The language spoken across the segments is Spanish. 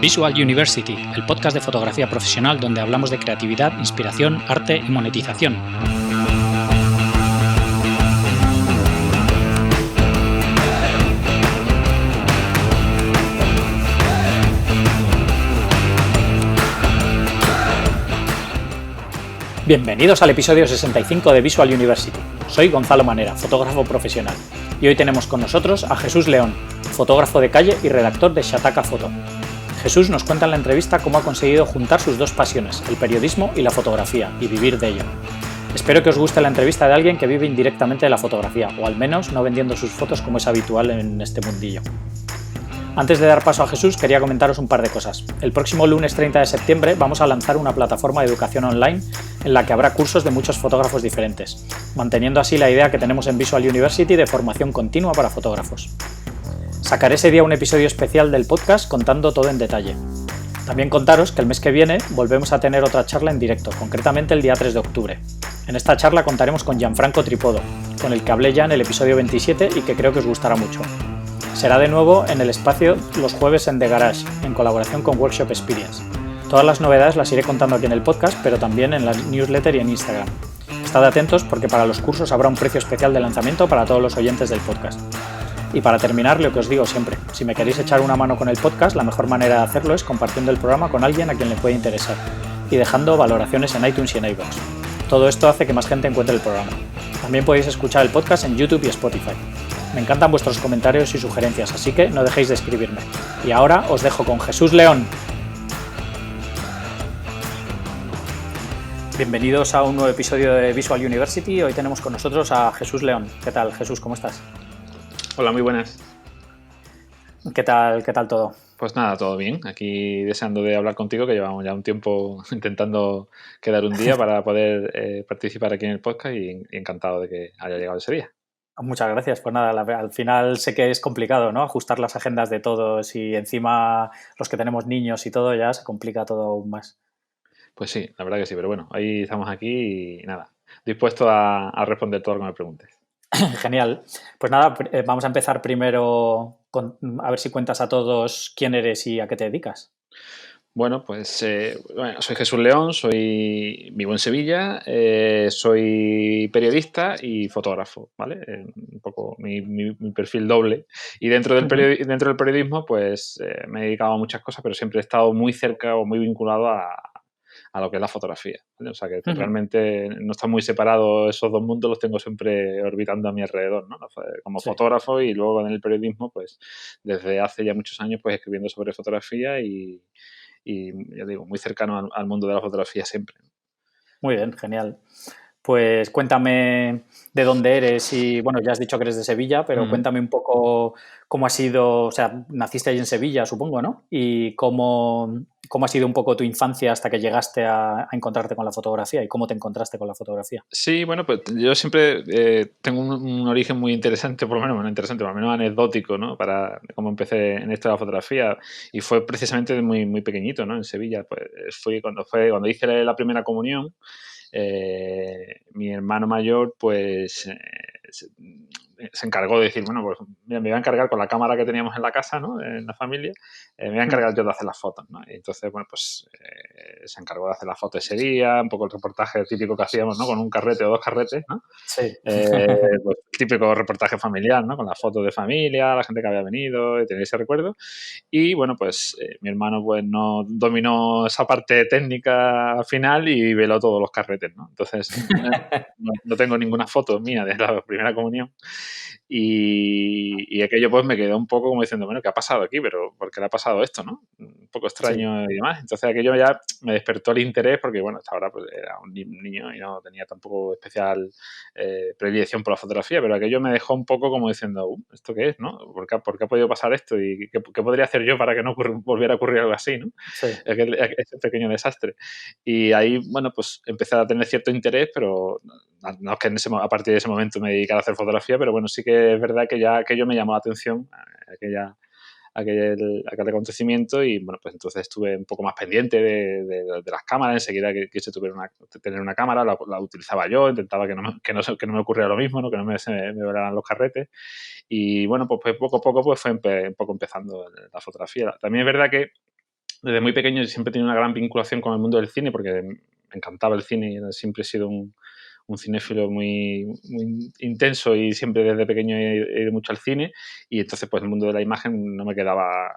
Visual University, el podcast de fotografía profesional donde hablamos de creatividad, inspiración, arte y monetización. Bienvenidos al episodio 65 de Visual University. Soy Gonzalo Manera, fotógrafo profesional, y hoy tenemos con nosotros a Jesús León, fotógrafo de calle y redactor de Shataka Photo. Jesús nos cuenta en la entrevista cómo ha conseguido juntar sus dos pasiones, el periodismo y la fotografía, y vivir de ello. Espero que os guste la entrevista de alguien que vive indirectamente de la fotografía, o al menos no vendiendo sus fotos como es habitual en este mundillo. Antes de dar paso a Jesús, quería comentaros un par de cosas. El próximo lunes 30 de septiembre vamos a lanzar una plataforma de educación online en la que habrá cursos de muchos fotógrafos diferentes, manteniendo así la idea que tenemos en Visual University de formación continua para fotógrafos. Sacaré ese día un episodio especial del podcast contando todo en detalle. También contaros que el mes que viene volvemos a tener otra charla en directo, concretamente el día 3 de octubre. En esta charla contaremos con Gianfranco Tripodo, con el que hablé ya en el episodio 27 y que creo que os gustará mucho. Será de nuevo en el espacio los jueves en The Garage, en colaboración con Workshop Experience. Todas las novedades las iré contando aquí en el podcast, pero también en la newsletter y en Instagram. Estad atentos porque para los cursos habrá un precio especial de lanzamiento para todos los oyentes del podcast. Y para terminar, lo que os digo siempre, si me queréis echar una mano con el podcast, la mejor manera de hacerlo es compartiendo el programa con alguien a quien le puede interesar y dejando valoraciones en iTunes y en iVoox. Todo esto hace que más gente encuentre el programa. También podéis escuchar el podcast en YouTube y Spotify. Me encantan vuestros comentarios y sugerencias, así que no dejéis de escribirme. Y ahora os dejo con Jesús León. Bienvenidos a un nuevo episodio de Visual University. Hoy tenemos con nosotros a Jesús León. ¿Qué tal, Jesús? ¿Cómo estás? Hola, muy buenas. ¿Qué tal todo? Pues nada, todo bien. Aquí deseando de hablar contigo, que llevamos ya un tiempo intentando quedar un día para poder participar aquí en el podcast y encantado de que haya llegado ese día. Muchas gracias. Pues nada, al final sé que es complicado, ¿no? Ajustar las agendas de todos y encima los que tenemos niños y todo ya se complica todo aún más. Pues sí, la verdad que sí, pero bueno, ahí estamos aquí y nada, dispuesto a responder todo lo que me preguntes. Genial. Pues nada, vamos a empezar primero a ver si cuentas a todos quién eres y a qué te dedicas. Bueno, pues soy Jesús León, vivo en Sevilla, soy periodista y fotógrafo, ¿vale? Un poco mi perfil doble. Y dentro del periodismo, pues me he dedicado a muchas cosas, pero siempre he estado muy cerca o muy vinculado a lo que es la fotografía, ¿vale? O sea, que realmente no están muy separados esos dos mundos, los tengo siempre orbitando a mi alrededor, ¿no? Como fotógrafo y luego en el periodismo, pues desde hace ya muchos años, pues escribiendo sobre fotografía y ya digo, muy cercano al mundo de la fotografía siempre. Muy bien, genial. Pues cuéntame de dónde eres y, bueno, ya has dicho que eres de Sevilla, pero cuéntame un poco cómo ha sido, o sea, naciste ahí en Sevilla, supongo, ¿no? Y cómo ha sido un poco tu infancia hasta que llegaste a encontrarte con la fotografía y cómo te encontraste con la fotografía. Sí, bueno, pues yo siempre tengo un origen muy interesante, por lo menos, bueno, interesante, por lo menos anecdótico, ¿no? Para cómo empecé en esto de la fotografía y fue precisamente muy, muy pequeñito, ¿no? En Sevilla, pues cuando hice la primera comunión. Mi hermano mayor pues se encargó de decir, bueno, pues mira, me voy a encargar con la cámara que teníamos en la casa, ¿no? En la familia, me voy a encargar yo de hacer las fotos, ¿no? Y entonces, bueno, pues se encargó de hacer las fotos ese día, un poco el reportaje típico que hacíamos, ¿no? Con un carrete o dos carretes, ¿no? Sí. Pues, típico reportaje familiar, ¿no? Con las fotos de familia, la gente que había venido, y tenía ese recuerdo. Y bueno, pues mi hermano pues no dominó esa parte técnica final y veló todos los carretes, ¿no? Entonces no tengo ninguna foto mía de la primera comunión y aquello pues me quedó un poco como diciendo, bueno, ¿qué ha pasado aquí? Pero ¿por qué le ha pasado esto, no? Un poco extraño y demás. Entonces aquello ya me despertó el interés porque, bueno, hasta ahora pues era un niño y no tenía tampoco especial predilección por la fotografía, pero aquello me dejó un poco como diciendo, ¿esto qué es, no? ¿Por qué ha podido pasar esto? ¿Y qué podría hacer yo para que no volviera a ocurrir algo así, no? Sí. Ese pequeño desastre. Y ahí, bueno, pues empecé a tener cierto interés, pero no es que a partir de ese momento me dedicara a hacer fotografía, pero bueno, sí que es verdad que ya aquello me llamó la atención, aquel acontecimiento y bueno, pues entonces estuve un poco más pendiente de las cámaras, enseguida que quise tener una cámara, la utilizaba yo, intentaba que no me ocurriera lo mismo, ¿no? Que no me volaran los carretes y bueno, pues poco a poco pues fue un poco empezando la fotografía. También es verdad que desde muy pequeño siempre he tenido una gran vinculación con el mundo del cine porque me encantaba el cine y siempre he sido un cinéfilo muy intenso y siempre desde pequeño he ido mucho al cine y entonces pues el mundo de la imagen no me quedaba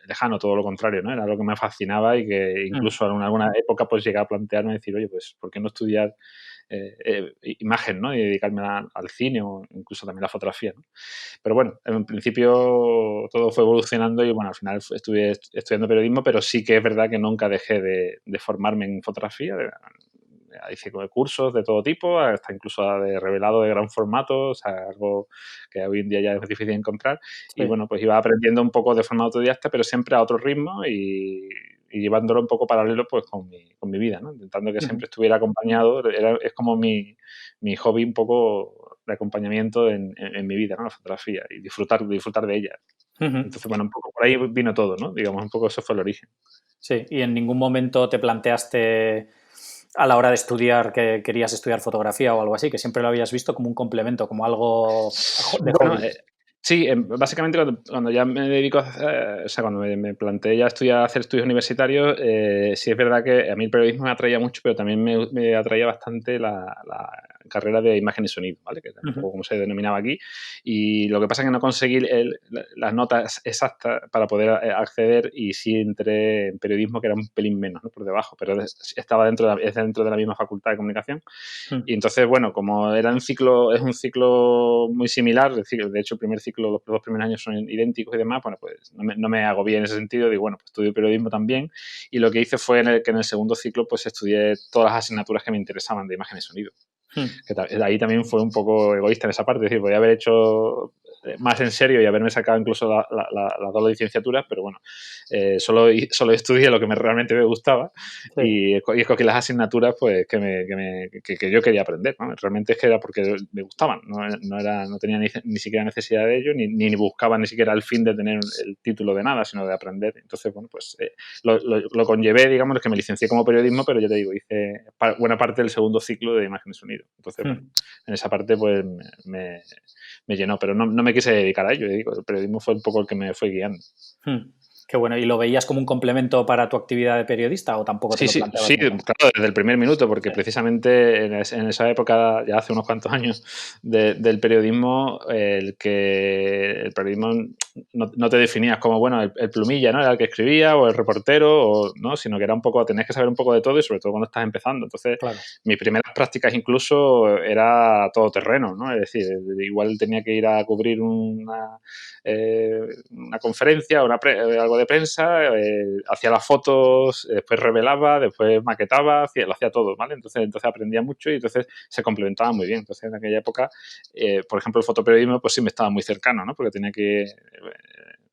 lejano, todo lo contrario, ¿no? Era algo que me fascinaba y que incluso en alguna época pues llegué a plantearme decir, oye, pues ¿por qué no estudiar imagen, ¿no? Y dedicarme al cine o incluso también a la fotografía, ¿no? Pero bueno, en principio todo fue evolucionando y bueno, al final estuve estudiando periodismo, pero sí que es verdad que nunca dejé de formarme en fotografía. Hice cursos de todo tipo, hasta incluso de revelado de gran formato, o sea, algo que hoy en día ya es difícil de encontrar. Sí. Y bueno, pues iba aprendiendo un poco de forma autodidacta, pero siempre a otro ritmo y llevándolo un poco paralelo pues con mi vida, ¿no? Intentando que siempre estuviera acompañado. Es como mi hobby un poco de acompañamiento en mi vida, ¿no? La fotografía y disfrutar de ella. Entonces, bueno, un poco por ahí vino todo, ¿no? Digamos, un poco eso fue el origen. Sí, y en ningún momento te planteaste a la hora de estudiar que querías estudiar fotografía o algo así, que siempre lo habías visto como un complemento, como algo de hobby. Sí, básicamente cuando ya me dedico o sea, cuando me planteé ya hacer estudios universitarios, sí es verdad que a mí el periodismo me atraía mucho, pero también me atraía bastante la carrera de imagen y sonido, ¿vale? Que es un poco como se denominaba aquí. Y lo que pasa es que no conseguí las notas exactas para poder acceder y sí entré en periodismo, que era un pelín menos, ¿no? Por debajo, pero estaba dentro de la misma facultad de comunicación. Y entonces, bueno, como es un ciclo muy similar, es decir, de hecho el primer ciclo, los dos primeros años son idénticos y demás, bueno, pues no me agobié en ese sentido, digo, bueno, pues estudio periodismo también y lo que hice fue que en el segundo ciclo pues estudié todas las asignaturas que me interesaban de imagen y sonido. Que ahí también fue un poco egoísta en esa parte, es decir, podía haber hecho más en serio y haberme sacado incluso las dos licenciaturas, pero bueno, solo estudié lo que realmente me gustaba y escogí las asignaturas pues que yo quería aprender, ¿no? Realmente es que era porque me gustaban, no tenía ni siquiera necesidad de ello, ni buscaba ni siquiera el fin de tener el título de nada, sino de aprender. Entonces, bueno, pues lo conllevé, digamos, que me licencié como periodismo, pero ya te digo, hice buena parte del segundo ciclo de imagen y sonido. Entonces, bueno, en esa parte pues me llenó, pero no me quise dedicar a ello, digo, el periodismo fue un poco el que me fue guiando. Qué bueno, ¿y lo veías como un complemento para tu actividad de periodista o tampoco te lo planteabas? Sí, claro, desde el primer minuto, porque precisamente en esa época, ya hace unos cuantos años del periodismo, el periodismo no te definías como, bueno, el plumilla, ¿no? Era el que escribía o el reportero, ¿no? Sino que era un poco, tenías que saber un poco de todo y sobre todo cuando estás empezando. Entonces, mis primeras prácticas incluso era todoterreno, ¿no? Es decir, igual tenía que ir a cubrir una conferencia o algo de prensa, hacía las fotos, después revelaba, después maquetaba, lo hacía todo, ¿vale? Entonces aprendía mucho y entonces se complementaba muy bien. Entonces en aquella época, por ejemplo, el fotoperiodismo pues sí me estaba muy cercano, ¿no? Porque tenía que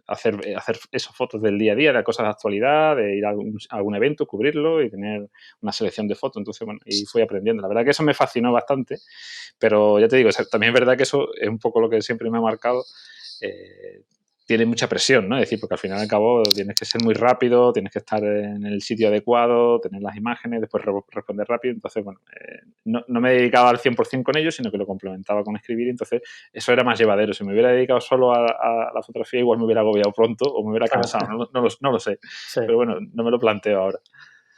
hacer esas fotos del día a día, de cosas de actualidad, de ir a algún evento, cubrirlo y tener una selección de fotos. Entonces, bueno, y fui aprendiendo. La verdad que eso me fascinó bastante, pero ya te digo, también es verdad que eso es un poco lo que siempre me ha marcado. Tiene mucha presión, ¿no? Es decir, porque al final y al cabo tienes que ser muy rápido, tienes que estar en el sitio adecuado, tener las imágenes, después responder rápido. Entonces, bueno, no me dedicaba al 100% con ello, sino que lo complementaba con escribir. Entonces, eso era más llevadero. Si me hubiera dedicado solo a la fotografía, igual me hubiera agobiado pronto o me hubiera cansado. No lo sé. Sí. Pero bueno, no me lo planteo ahora.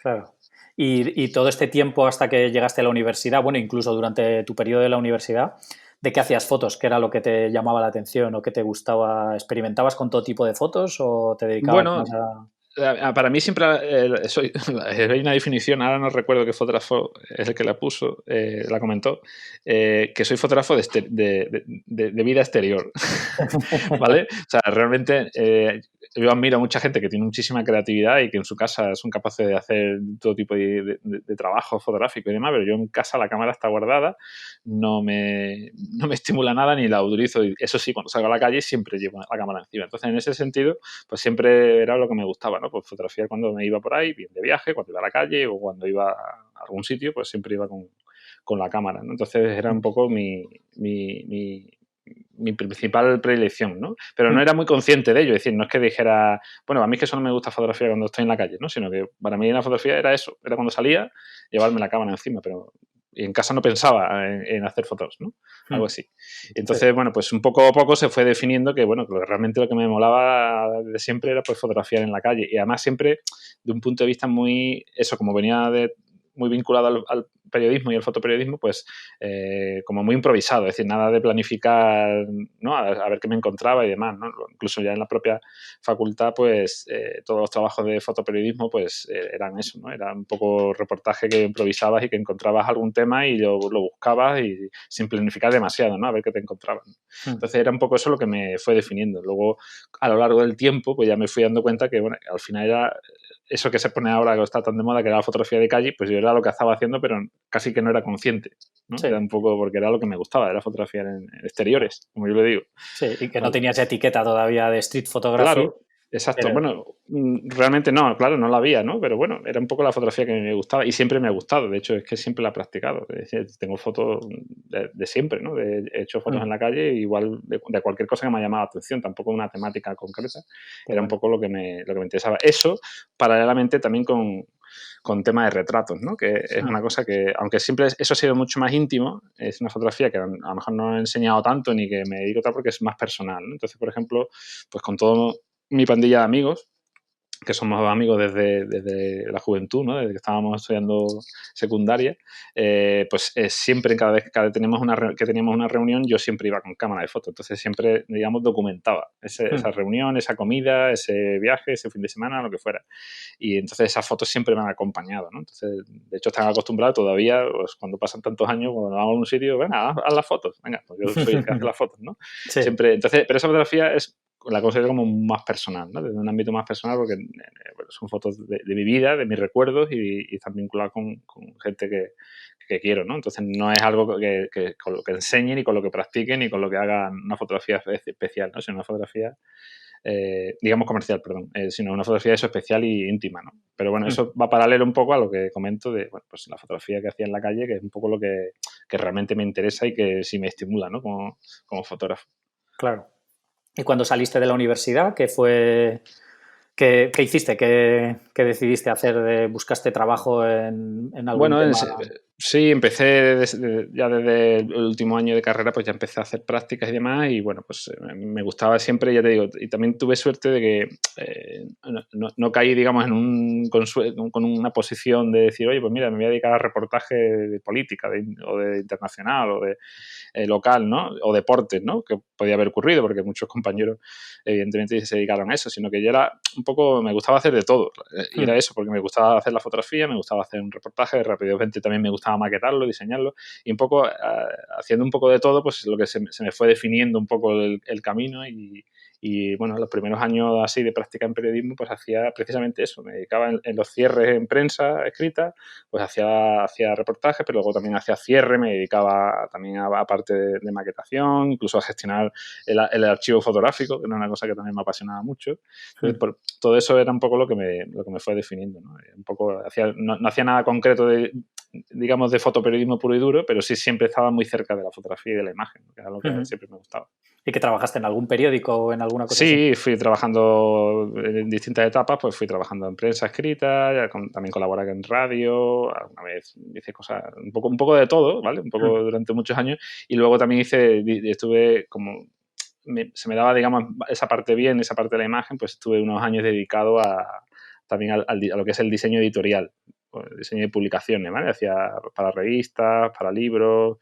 Claro. Y todo este tiempo hasta que llegaste a la universidad, bueno, incluso durante tu periodo de la universidad, ¿de qué hacías fotos? ¿Qué era lo que te llamaba la atención o qué te gustaba? ¿Experimentabas con todo tipo de fotos o te dedicabas más a...? Para mí siempre hay una definición, ahora no recuerdo qué fotógrafo es el que la puso, la comentó, que soy fotógrafo de vida exterior, ¿vale? O sea, realmente yo admiro a mucha gente que tiene muchísima creatividad y que en su casa son capaces de hacer todo tipo de trabajo fotográfico y demás, pero yo en casa la cámara está guardada, no me estimula nada ni la utilizo. Y eso sí, cuando salgo a la calle siempre llevo la cámara encima. Entonces, en ese sentido, pues siempre era lo que me gustaba, ¿no? Pues fotografiar cuando me iba por ahí, bien de viaje, cuando iba a la calle o cuando iba a algún sitio, pues siempre iba con la cámara, ¿no? Entonces era un poco mi principal predilección, ¿no? Pero no era muy consciente de ello, es decir, no es que dijera, bueno, a mí es que solo me gusta fotografiar cuando estoy en la calle, ¿no? Sino que para mí la fotografía era eso, era cuando salía, llevarme la cámara encima, pero y en casa no pensaba en hacer fotos, ¿no? Algo así. Y entonces, Sí. bueno, pues un poco a poco se fue definiendo que, bueno, que realmente lo que me molaba de siempre era pues fotografiar en la calle. Y además siempre de un punto de vista muy, eso, como venía muy vinculado al periodismo y al fotoperiodismo, pues como muy improvisado, es decir, nada de planificar, ¿no? A ver qué me encontraba y demás, ¿no? Incluso ya en la propia facultad, pues todos los trabajos de fotoperiodismo, pues eran eso, ¿no? Era un poco reportaje que improvisabas y que encontrabas algún tema y lo buscabas y sin planificar demasiado, ¿no? A ver qué te encontrabas. Entonces era un poco eso lo que me fue definiendo. Luego, a lo largo del tiempo, pues ya me fui dando cuenta que, bueno, al final era eso que se pone ahora, que está tan de moda, que era la fotografía de calle, pues yo era lo que estaba haciendo, pero casi que no era consciente, ¿no? Sí. Era un poco porque era lo que me gustaba, era fotografiar en exteriores, como yo le digo. Sí, y que no Vale. tenías etiqueta todavía de street photography. Claro, exacto. Pero, Bueno, realmente no, claro, no la había, ¿no? Pero bueno, era un poco la fotografía que me gustaba y siempre me ha gustado. De hecho, es que siempre la he practicado. Es decir, tengo fotos de siempre, ¿no? He hecho fotos en la calle, igual de cualquier cosa que me ha llamado la atención, tampoco una temática concreta. qué Era un bueno. poco lo que me interesaba. Eso, paralelamente también con tema de retratos, ¿no? Que es una cosa que, aunque siempre eso ha sido mucho más íntimo, es una fotografía que a lo mejor no he enseñado tanto ni que me dedico tal porque es más personal, ¿no? Entonces, por ejemplo, pues con todo mi pandilla de amigos, que somos amigos desde la juventud, ¿no? Desde que estábamos estudiando secundaria, pues siempre, cada vez que teníamos una reunión, yo siempre iba con cámara de foto. Entonces siempre, digamos, documentaba esa reunión, esa comida, ese viaje, ese fin de semana, lo que fuera. Y entonces esas fotos siempre me han acompañado, ¿no? Entonces, de hecho, están acostumbrados todavía, pues cuando pasan tantos años, cuando vamos a un sitio, venga, haz las fotos. Venga, pues yo soy el que hace las fotos, ¿no? Sí. Siempre, entonces, pero esa fotografía la considero como más personal, ¿no? Desde un ámbito más personal porque bueno, son fotos de mi vida, de mis recuerdos y están vinculadas con gente que quiero, ¿no? Entonces no es algo con lo que enseñe, ni con lo que practique, ni con lo que hagan una fotografía especial, ¿no? Sino una fotografía, digamos comercial, perdón, sino una fotografía eso especial y íntima, ¿no? Pero bueno, eso va paralelo un poco a lo que comento de, bueno, pues la fotografía que hacía en la calle, que es un poco lo que realmente me interesa y que sí me estimula, ¿no? Como fotógrafo. Claro. ¿Y cuando saliste de la universidad, qué fue, qué hiciste? ¿Qué decidiste hacer? ¿Buscaste trabajo en algún Bueno, tema? sí, empecé ya desde el último año de carrera, pues ya empecé a hacer prácticas y demás y bueno, pues me gustaba siempre, ya te digo, y también tuve suerte de que no caí, digamos, con una posición de decir, oye, pues mira, me voy a dedicar a reportaje de política o de internacional o de local, ¿no? O deportes, ¿no? Que podía haber ocurrido porque muchos compañeros evidentemente se dedicaron a eso, sino que yo era un poco, me gustaba hacer de todo. Y era eso, porque me gustaba hacer la fotografía, me gustaba hacer un reportaje, rápidamente también me gustaba maquetarlo, diseñarlo, y un poco, haciendo un poco de todo, pues lo que se me fue definiendo un poco el camino y bueno, los primeros años así de práctica en periodismo, pues hacía precisamente eso, me dedicaba en los cierres en prensa escrita, pues hacía reportajes, pero luego también hacía cierre, me dedicaba también a parte de maquetación, incluso a gestionar el archivo fotográfico, que era una cosa que también me apasionaba mucho. Entonces, todo eso era un poco lo que me fue definiendo, ¿no? Un poco no hacía nada concreto digamos, de fotoperiodismo puro y duro, pero sí siempre estaba muy cerca de la fotografía y de la imagen, que era lo que siempre me gustaba. ¿Y que trabajaste en algún periódico o en alguna cosa así? Sí, fui trabajando en distintas etapas, pues fui trabajando en prensa escrita, también colaboré en radio, alguna vez hice cosas, un poco de todo, ¿vale? Un poco durante muchos años, y luego también estuve como, se me daba, digamos, esa parte bien, esa parte de la imagen, pues estuve unos años dedicado también a lo que es el diseño editorial, el diseño de publicaciones, ¿vale? Hacía para revistas, para libros,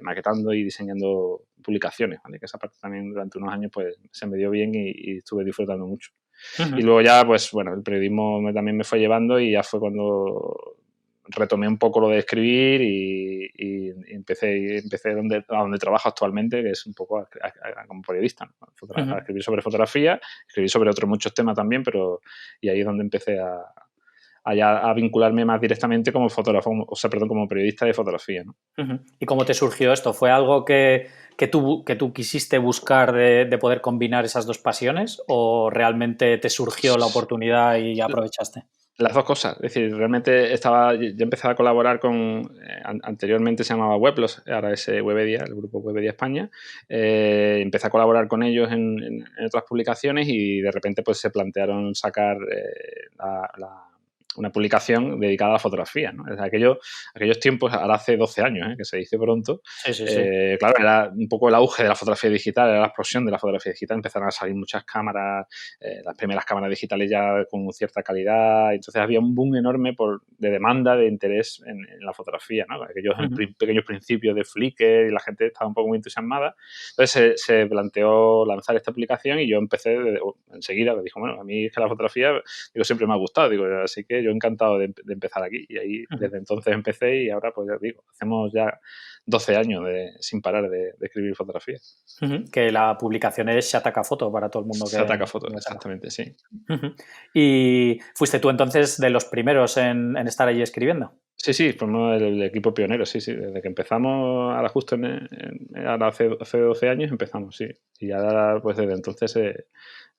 maquetando y diseñando publicaciones, ¿vale? Que esa parte también durante unos años pues se me dio bien y estuve disfrutando mucho. Y luego ya, pues bueno, el periodismo también me fue llevando y ya fue cuando retomé un poco lo de escribir y empecé a donde trabajo actualmente, que es un poco como periodista, ¿no? A escribir sobre fotografía, escribir sobre otros muchos temas también, y ahí es donde empecé a vincularme más directamente como fotógrafo, o sea, perdón, como periodista de fotografía, ¿no? ¿Y cómo te surgió esto? ¿Fue algo que tú quisiste buscar de poder combinar esas dos pasiones o realmente te surgió la oportunidad y aprovechaste? Las dos cosas, es decir, realmente yo empecé a colaborar anteriormente se llamaba Weblos, ahora es Webedia, el grupo Webedia España, empecé a colaborar con ellos en otras publicaciones y de repente pues se plantearon sacar una publicación dedicada a la fotografía, ¿no? Desde aquellos tiempos, ahora hace 12 años, que se dice pronto, Sí, sí, sí. claro, era un poco el auge de la fotografía digital, era la explosión de la fotografía digital, empezaron a salir muchas cámaras, las primeras cámaras digitales ya con cierta calidad, entonces había un boom enorme de demanda, de interés en la fotografía, ¿no? Aquellos pequeños principios de Flickr y la gente estaba un poco muy entusiasmada. Entonces se planteó lanzar esta aplicación y yo empecé enseguida, me dijo, bueno, a mí es que la fotografía, digo, siempre me ha gustado, digo, así que yo encantado de empezar aquí. Y ahí desde entonces empecé y ahora, pues ya digo, hacemos ya 12 años sin parar de escribir fotografía. Que la publicación es Shataka Photo para todo el mundo que... Shataka Photo, exactamente, sí. ¿Y fuiste tú entonces de los primeros en estar allí escribiendo? Sí, formamos el equipo pionero, sí. Desde que empezamos, ahora justo ahora hace 12 años empezamos, sí. Y ahora, pues desde entonces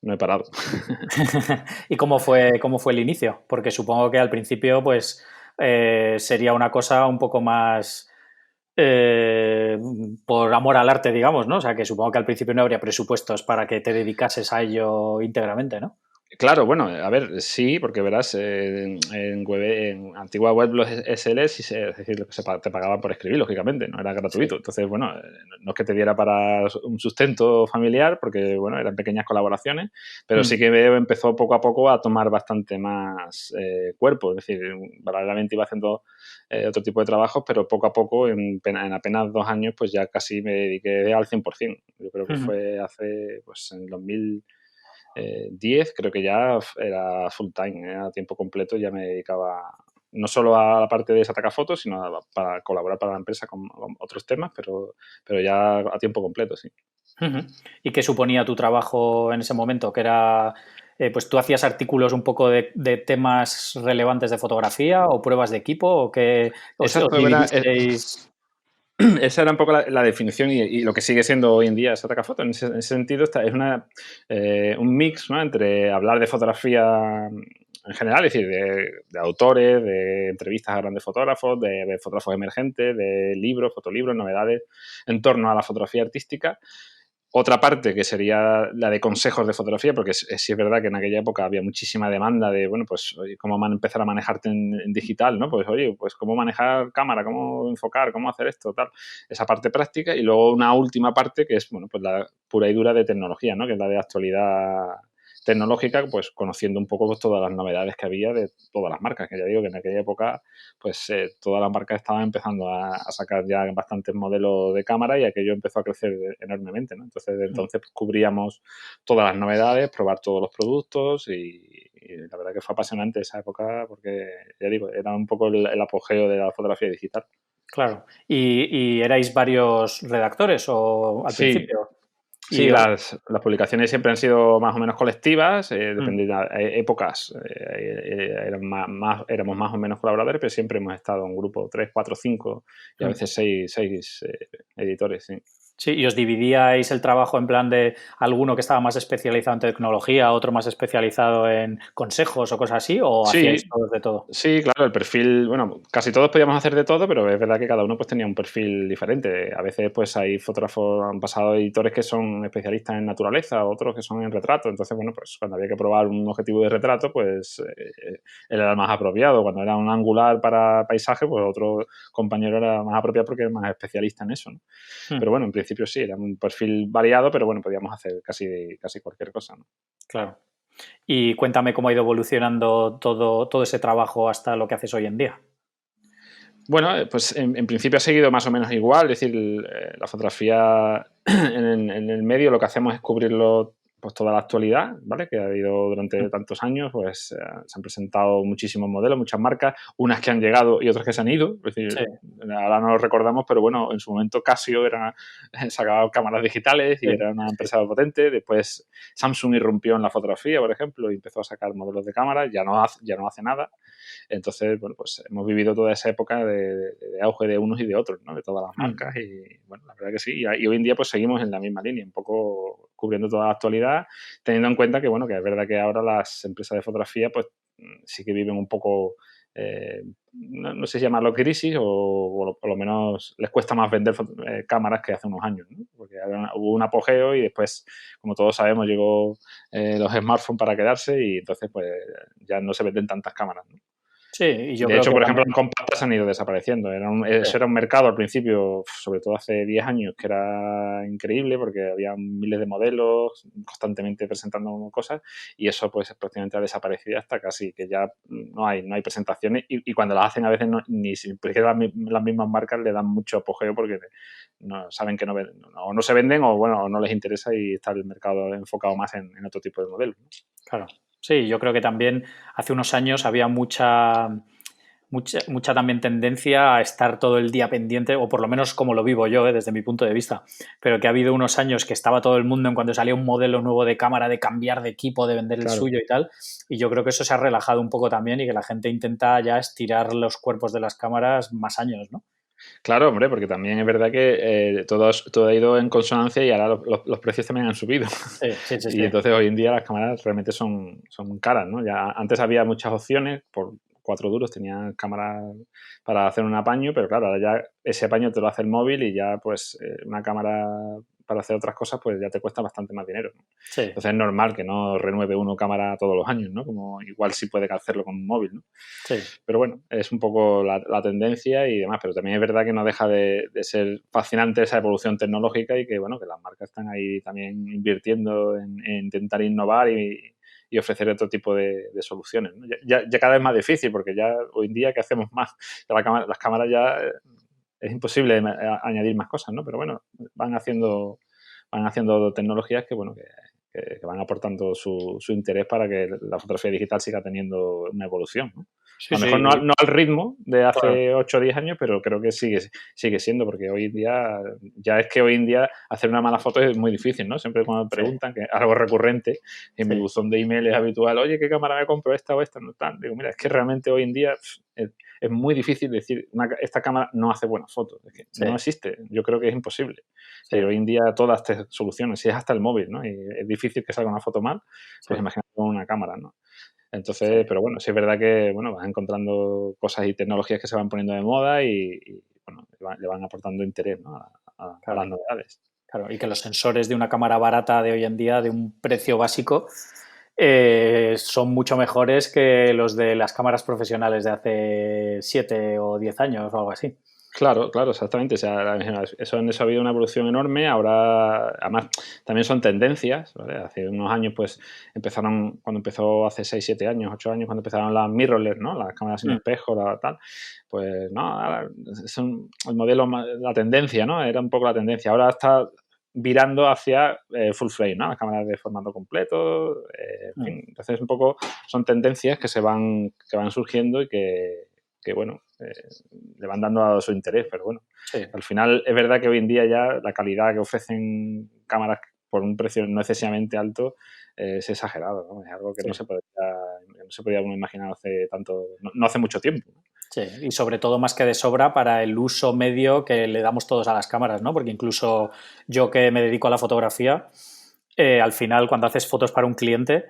no he parado. ¿Y cómo fue el inicio? Porque supongo que al principio, pues, sería una cosa un poco más por amor al arte, digamos, ¿no? O sea, que supongo que al principio no habría presupuestos para que te dedicases a ello íntegramente, ¿no? Claro, bueno, a ver, sí, porque verás, en antigua web los SL, sí es decir, te pagaban por escribir, lógicamente, no era gratuito. Sí. Entonces, bueno, no es que te diera para un sustento familiar, porque, bueno, eran pequeñas colaboraciones, pero sí que empezó poco a poco a tomar bastante más cuerpo. Es decir, paralelamente iba haciendo otro tipo de trabajos, pero poco a poco, en apenas 2 años, pues ya casi me dediqué al 100%. Yo creo que fue hace, pues en 2010, creo que ya era full time, a tiempo completo, ya me dedicaba no solo a la parte de Shataka Photo, sino para colaborar para la empresa con otros temas, pero ya a tiempo completo, sí. ¿Y qué suponía tu trabajo en ese momento? Que era, pues tú hacías artículos un poco de temas relevantes de fotografía o pruebas de equipo o qué os dividisteis. Esa era un poco la definición y lo que sigue siendo hoy en día Shataka Photo. En ese sentido, es un mix, ¿no?, entre hablar de fotografía en general, es decir, de autores, de entrevistas a grandes fotógrafos, de fotógrafos emergentes, de libros, fotolibros, novedades en torno a la fotografía artística. Otra parte que sería la de consejos de fotografía, porque sí es verdad que en aquella época había muchísima demanda de, bueno, pues, oye, cómo empezar a manejarte en digital, ¿no? Pues, oye, pues cómo manejar cámara, cómo enfocar, cómo hacer esto, tal. Esa parte práctica y luego una última parte que es, bueno, pues la pura y dura de tecnología, ¿no? Que es la de actualidad tecnológica, pues conociendo un poco pues, todas las novedades que había de todas las marcas, que ya digo que en aquella época pues todas las marcas estaban empezando a sacar ya bastantes modelos de cámara y aquello empezó a crecer enormemente, ¿no? Entonces, pues, cubríamos todas las novedades, probar todos los productos y la verdad que fue apasionante esa época porque, ya digo, era un poco el apogeo de la fotografía digital. Claro. ¿Y erais varios redactores o al principio? Sí, las publicaciones siempre han sido más o menos colectivas, depende de épocas, éramos más o menos colaboradores, pero siempre hemos estado en un grupo 3, 4, 5 y a veces 6 editores, sí. Sí, ¿y os dividíais el trabajo en plan de alguno que estaba más especializado en tecnología, otro más especializado en consejos o cosas así, o hacíais todos de todo? Sí, claro, el perfil, bueno, casi todos podíamos hacer de todo, pero es verdad que cada uno pues tenía un perfil diferente. A veces pues hay fotógrafos, han pasado editores que son especialistas en naturaleza, otros que son en retrato. Entonces, bueno, pues cuando había que probar un objetivo de retrato, pues él era el más apropiado. Cuando era un angular para paisaje, pues otro compañero era más apropiado porque era más especialista en eso, ¿no? Pero bueno, en principio sí, era un perfil variado, pero bueno, podíamos hacer casi cualquier cosa, ¿no? Claro. Y cuéntame cómo ha ido evolucionando todo ese trabajo hasta lo que haces hoy en día. Bueno, pues en principio ha seguido más o menos igual, es decir, la fotografía en el medio lo que hacemos es cubrirlo pues toda la actualidad, ¿vale? Que ha habido durante tantos años, pues se han presentado muchísimos modelos, muchas marcas, unas que han llegado y otras que se han ido, es decir, ahora no lo recordamos, pero bueno, en su momento Casio sacaba cámaras digitales y era una empresa potente, después Samsung irrumpió en la fotografía, por ejemplo, y empezó a sacar modelos de cámara, ya no hace nada. Entonces, bueno, pues hemos vivido toda esa época de auge de unos y de otros, ¿no? De todas las marcas y, bueno, la verdad que sí. Y hoy en día, pues seguimos en la misma línea, un poco cubriendo toda la actualidad, teniendo en cuenta que, bueno, que es verdad que ahora las empresas de fotografía, pues sí que viven un poco, no sé si llamarlo crisis o por lo menos les cuesta más vender cámaras que hace unos años, ¿no? Porque hubo un apogeo y después, como todos sabemos, llegó los smartphones para quedarse y entonces, pues ya no se venden tantas cámaras, ¿no? Sí, y yo De creo hecho, que por ejemplo, también... las compactas han ido desapareciendo. Sí, Eso era un mercado al principio, sobre todo hace 10 años, que era increíble porque había miles de modelos constantemente presentando cosas y eso pues prácticamente ha desaparecido hasta casi que ya no hay presentaciones y cuando las hacen a veces ni siquiera las mismas marcas le dan mucho apogeo porque no, saben que no se venden o bueno, o no les interesa y está el mercado enfocado más en otro tipo de modelos, ¿no? claro. Sí, yo creo que también hace unos años había mucha también tendencia a estar todo el día pendiente, o por lo menos como lo vivo yo, desde mi punto de vista, pero que ha habido unos años que estaba todo el mundo en cuando salía un modelo nuevo de cámara, de cambiar de equipo, de vender el Claro. suyo y tal, y yo creo que eso se ha relajado un poco también y que la gente intenta ya estirar los cuerpos de las cámaras más años, ¿no? Claro, hombre, porque también es verdad que todo ha ido en consonancia y ahora los precios también han subido. Sí, sí, sí, Y sí. entonces hoy en día las cámaras realmente son caras, ¿no? Ya antes había muchas opciones, por 4 duros tenías cámaras para hacer un apaño, pero claro, ahora ya ese apaño te lo hace el móvil y ya pues una cámara para hacer otras cosas pues ya te cuesta bastante más dinero, ¿no? Sí, Entonces es normal que no renueve uno cámara todos los años, ¿no? Como igual sí puede hacerlo con un móvil, ¿no? sí. Pero bueno, es un poco la tendencia y demás, pero también es verdad que no deja de ser fascinante esa evolución tecnológica y que, bueno, que las marcas están ahí también invirtiendo en intentar innovar y ofrecer otro tipo de soluciones, ¿no? Ya cada vez más difícil porque ya hoy en día, ¿qué hacemos más? Las cámaras ya es imposible añadir más cosas, ¿no? Pero bueno, van haciendo tecnologías que, bueno, que van aportando su interés para que la fotografía digital siga teniendo una evolución, ¿no? Sí, A lo mejor sí, no al ritmo de claro. hace 8 o 10 años, pero creo que sigue siendo, porque hoy en día, ya es que hoy en día hacer una mala foto es muy difícil, ¿no? Siempre cuando me Sí, preguntan, que es algo recurrente, en mi sí, buzón de email es habitual, oye, ¿qué cámara me compro? ¿Esta o esta? No tal. Digo, mira, es que realmente hoy en día es muy difícil decir, esta cámara no hace buenas fotos. Es que sí, no existe. Yo creo que es imposible. sí, Sí, hoy en día todas te soluciones, si es hasta el móvil, ¿no? Y es difícil que salga una foto mal, pues sí, imagínate con una cámara, ¿no? sí. Entonces, pero bueno, sí es verdad que, bueno, vas encontrando cosas y tecnologías que se van poniendo de moda y, bueno, le van aportando interés, ¿no? a las Claro. novedades. Claro, y que los sensores de una cámara barata de hoy en día, de un precio básico, son mucho mejores que los de las cámaras profesionales de hace 7 o 10 años o algo así. Claro, claro, exactamente. O sea, en eso ha habido una evolución enorme. Ahora, además, también son tendencias, ¿vale? Hace unos años, pues, cuando empezó hace 6 7 años, 8 años, cuando empezaron las mirrorless, ¿no? Las cámaras sin Mm, espejo, tal, pues, no, ahora el modelo, la tendencia, ¿no? Era un poco la tendencia. Ahora está virando hacia full frame, ¿no? Las cámaras de formato completo, en mm, fin. Entonces, un poco son tendencias que van surgiendo y que bueno, le van dando a su interés, pero bueno, sí, al final es verdad que hoy en día ya la calidad que ofrecen cámaras por un precio no excesivamente alto es exagerado, ¿no? Es algo que sí, no se podía uno imaginar hace tanto, no hace mucho tiempo, ¿no? sí. Y sobre todo más que de sobra para el uso medio que le damos todos a las cámaras, ¿no? Porque incluso yo que me dedico a la fotografía, al final cuando haces fotos para un cliente,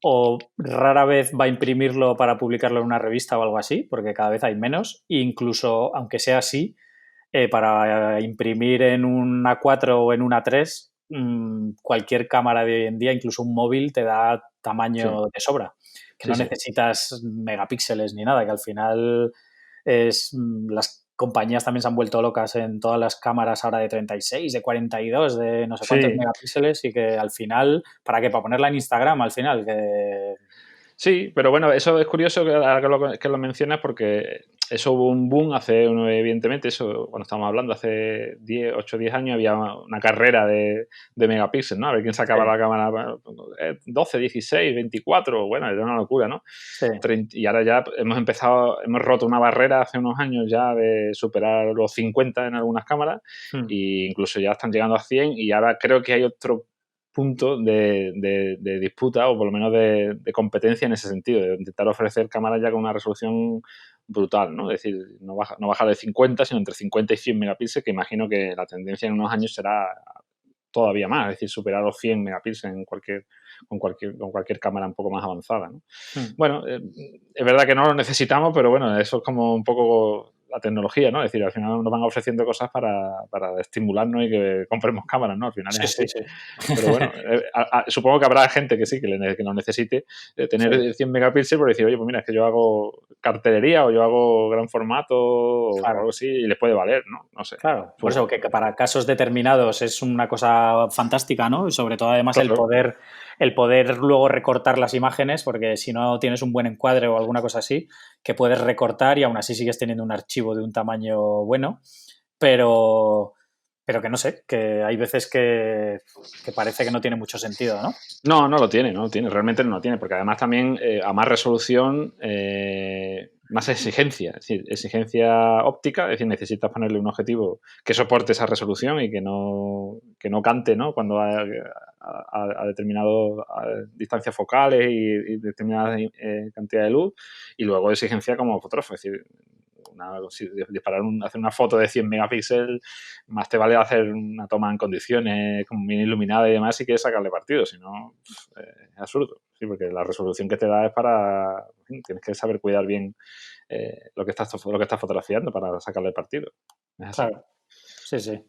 o rara vez va a imprimirlo para publicarlo en una revista o algo así, porque cada vez hay menos, e incluso aunque sea así, para imprimir en un A4 o en un A3, cualquier cámara de hoy en día, incluso un móvil, te da Sí, tamaño de sobra, que sí, no sí. necesitas megapíxeles ni nada, que al final las compañías también se han vuelto locas en todas las cámaras ahora de 36, de 42, de no sé cuántos Sí, megapíxeles y que al final, ¿para qué? Para ponerla en Instagram al final, que... sí, pero bueno, eso es curioso que lo mencionas porque eso hubo un boom evidentemente, eso cuando estamos hablando, hace 8 o 10 años había una carrera de megapíxeles, ¿no? A ver quién sacaba Sí, la cámara, bueno, 12, 16, 24, bueno, era una locura, ¿no? sí, Y ahora ya hemos roto una barrera hace unos años ya de superar los 50 en algunas cámaras mm, e incluso ya están llegando a 100 y ahora creo que hay otro punto de disputa o por lo menos de competencia en ese sentido, de intentar ofrecer cámaras ya con una resolución brutal, ¿no? Es decir, no bajar de 50, sino entre 50 y 100 megapíxeles, que imagino que la tendencia en unos años será todavía más, es decir, superar los 100 megapíxeles con cualquier cámara un poco más avanzada, ¿no? mm, Bueno, es verdad que no lo necesitamos, pero bueno, eso es como un poco la tecnología, ¿no? Es decir, al final nos van ofreciendo cosas para estimularnos y que compremos cámaras, ¿no? Al final es Sí, así. sí, Pero bueno, supongo que habrá gente que sí, que lo necesite, sí. tener 100 megapíxeles por decir, oye, pues mira, es que yo hago cartelería o yo hago gran formato o Claro. algo así y les puede valer, ¿no? No sé. Claro, por eso que para casos determinados es una cosa fantástica, ¿no? Y sobre todo además Claro. el poder luego recortar las imágenes, porque si no tienes un buen encuadre o alguna cosa así, que puedes recortar y aún así sigues teniendo un archivo de un tamaño bueno, pero, pero que no sé, que hay veces que parece que no tiene mucho sentido, ¿no? No, no lo tiene, no lo tiene, realmente no lo tiene, porque además también a más resolución, más exigencia, es decir, exigencia óptica, es decir, necesitas ponerle un objetivo que soporte esa resolución y que no cante, ¿no? Cuando a determinadas distancias focales y determinada cantidad de luz, y luego exigencia como fotógrafo, es decir, si hacer una foto de 100 megapíxeles, más te vale hacer una toma en condiciones, como bien iluminada y demás, si quieres sacarle partido, si no, es absurdo, sí, porque la resolución que te da es para, en fin, tienes que saber cuidar bien lo que estás fotografiando para sacarle partido. Es así. Claro, sí, sí.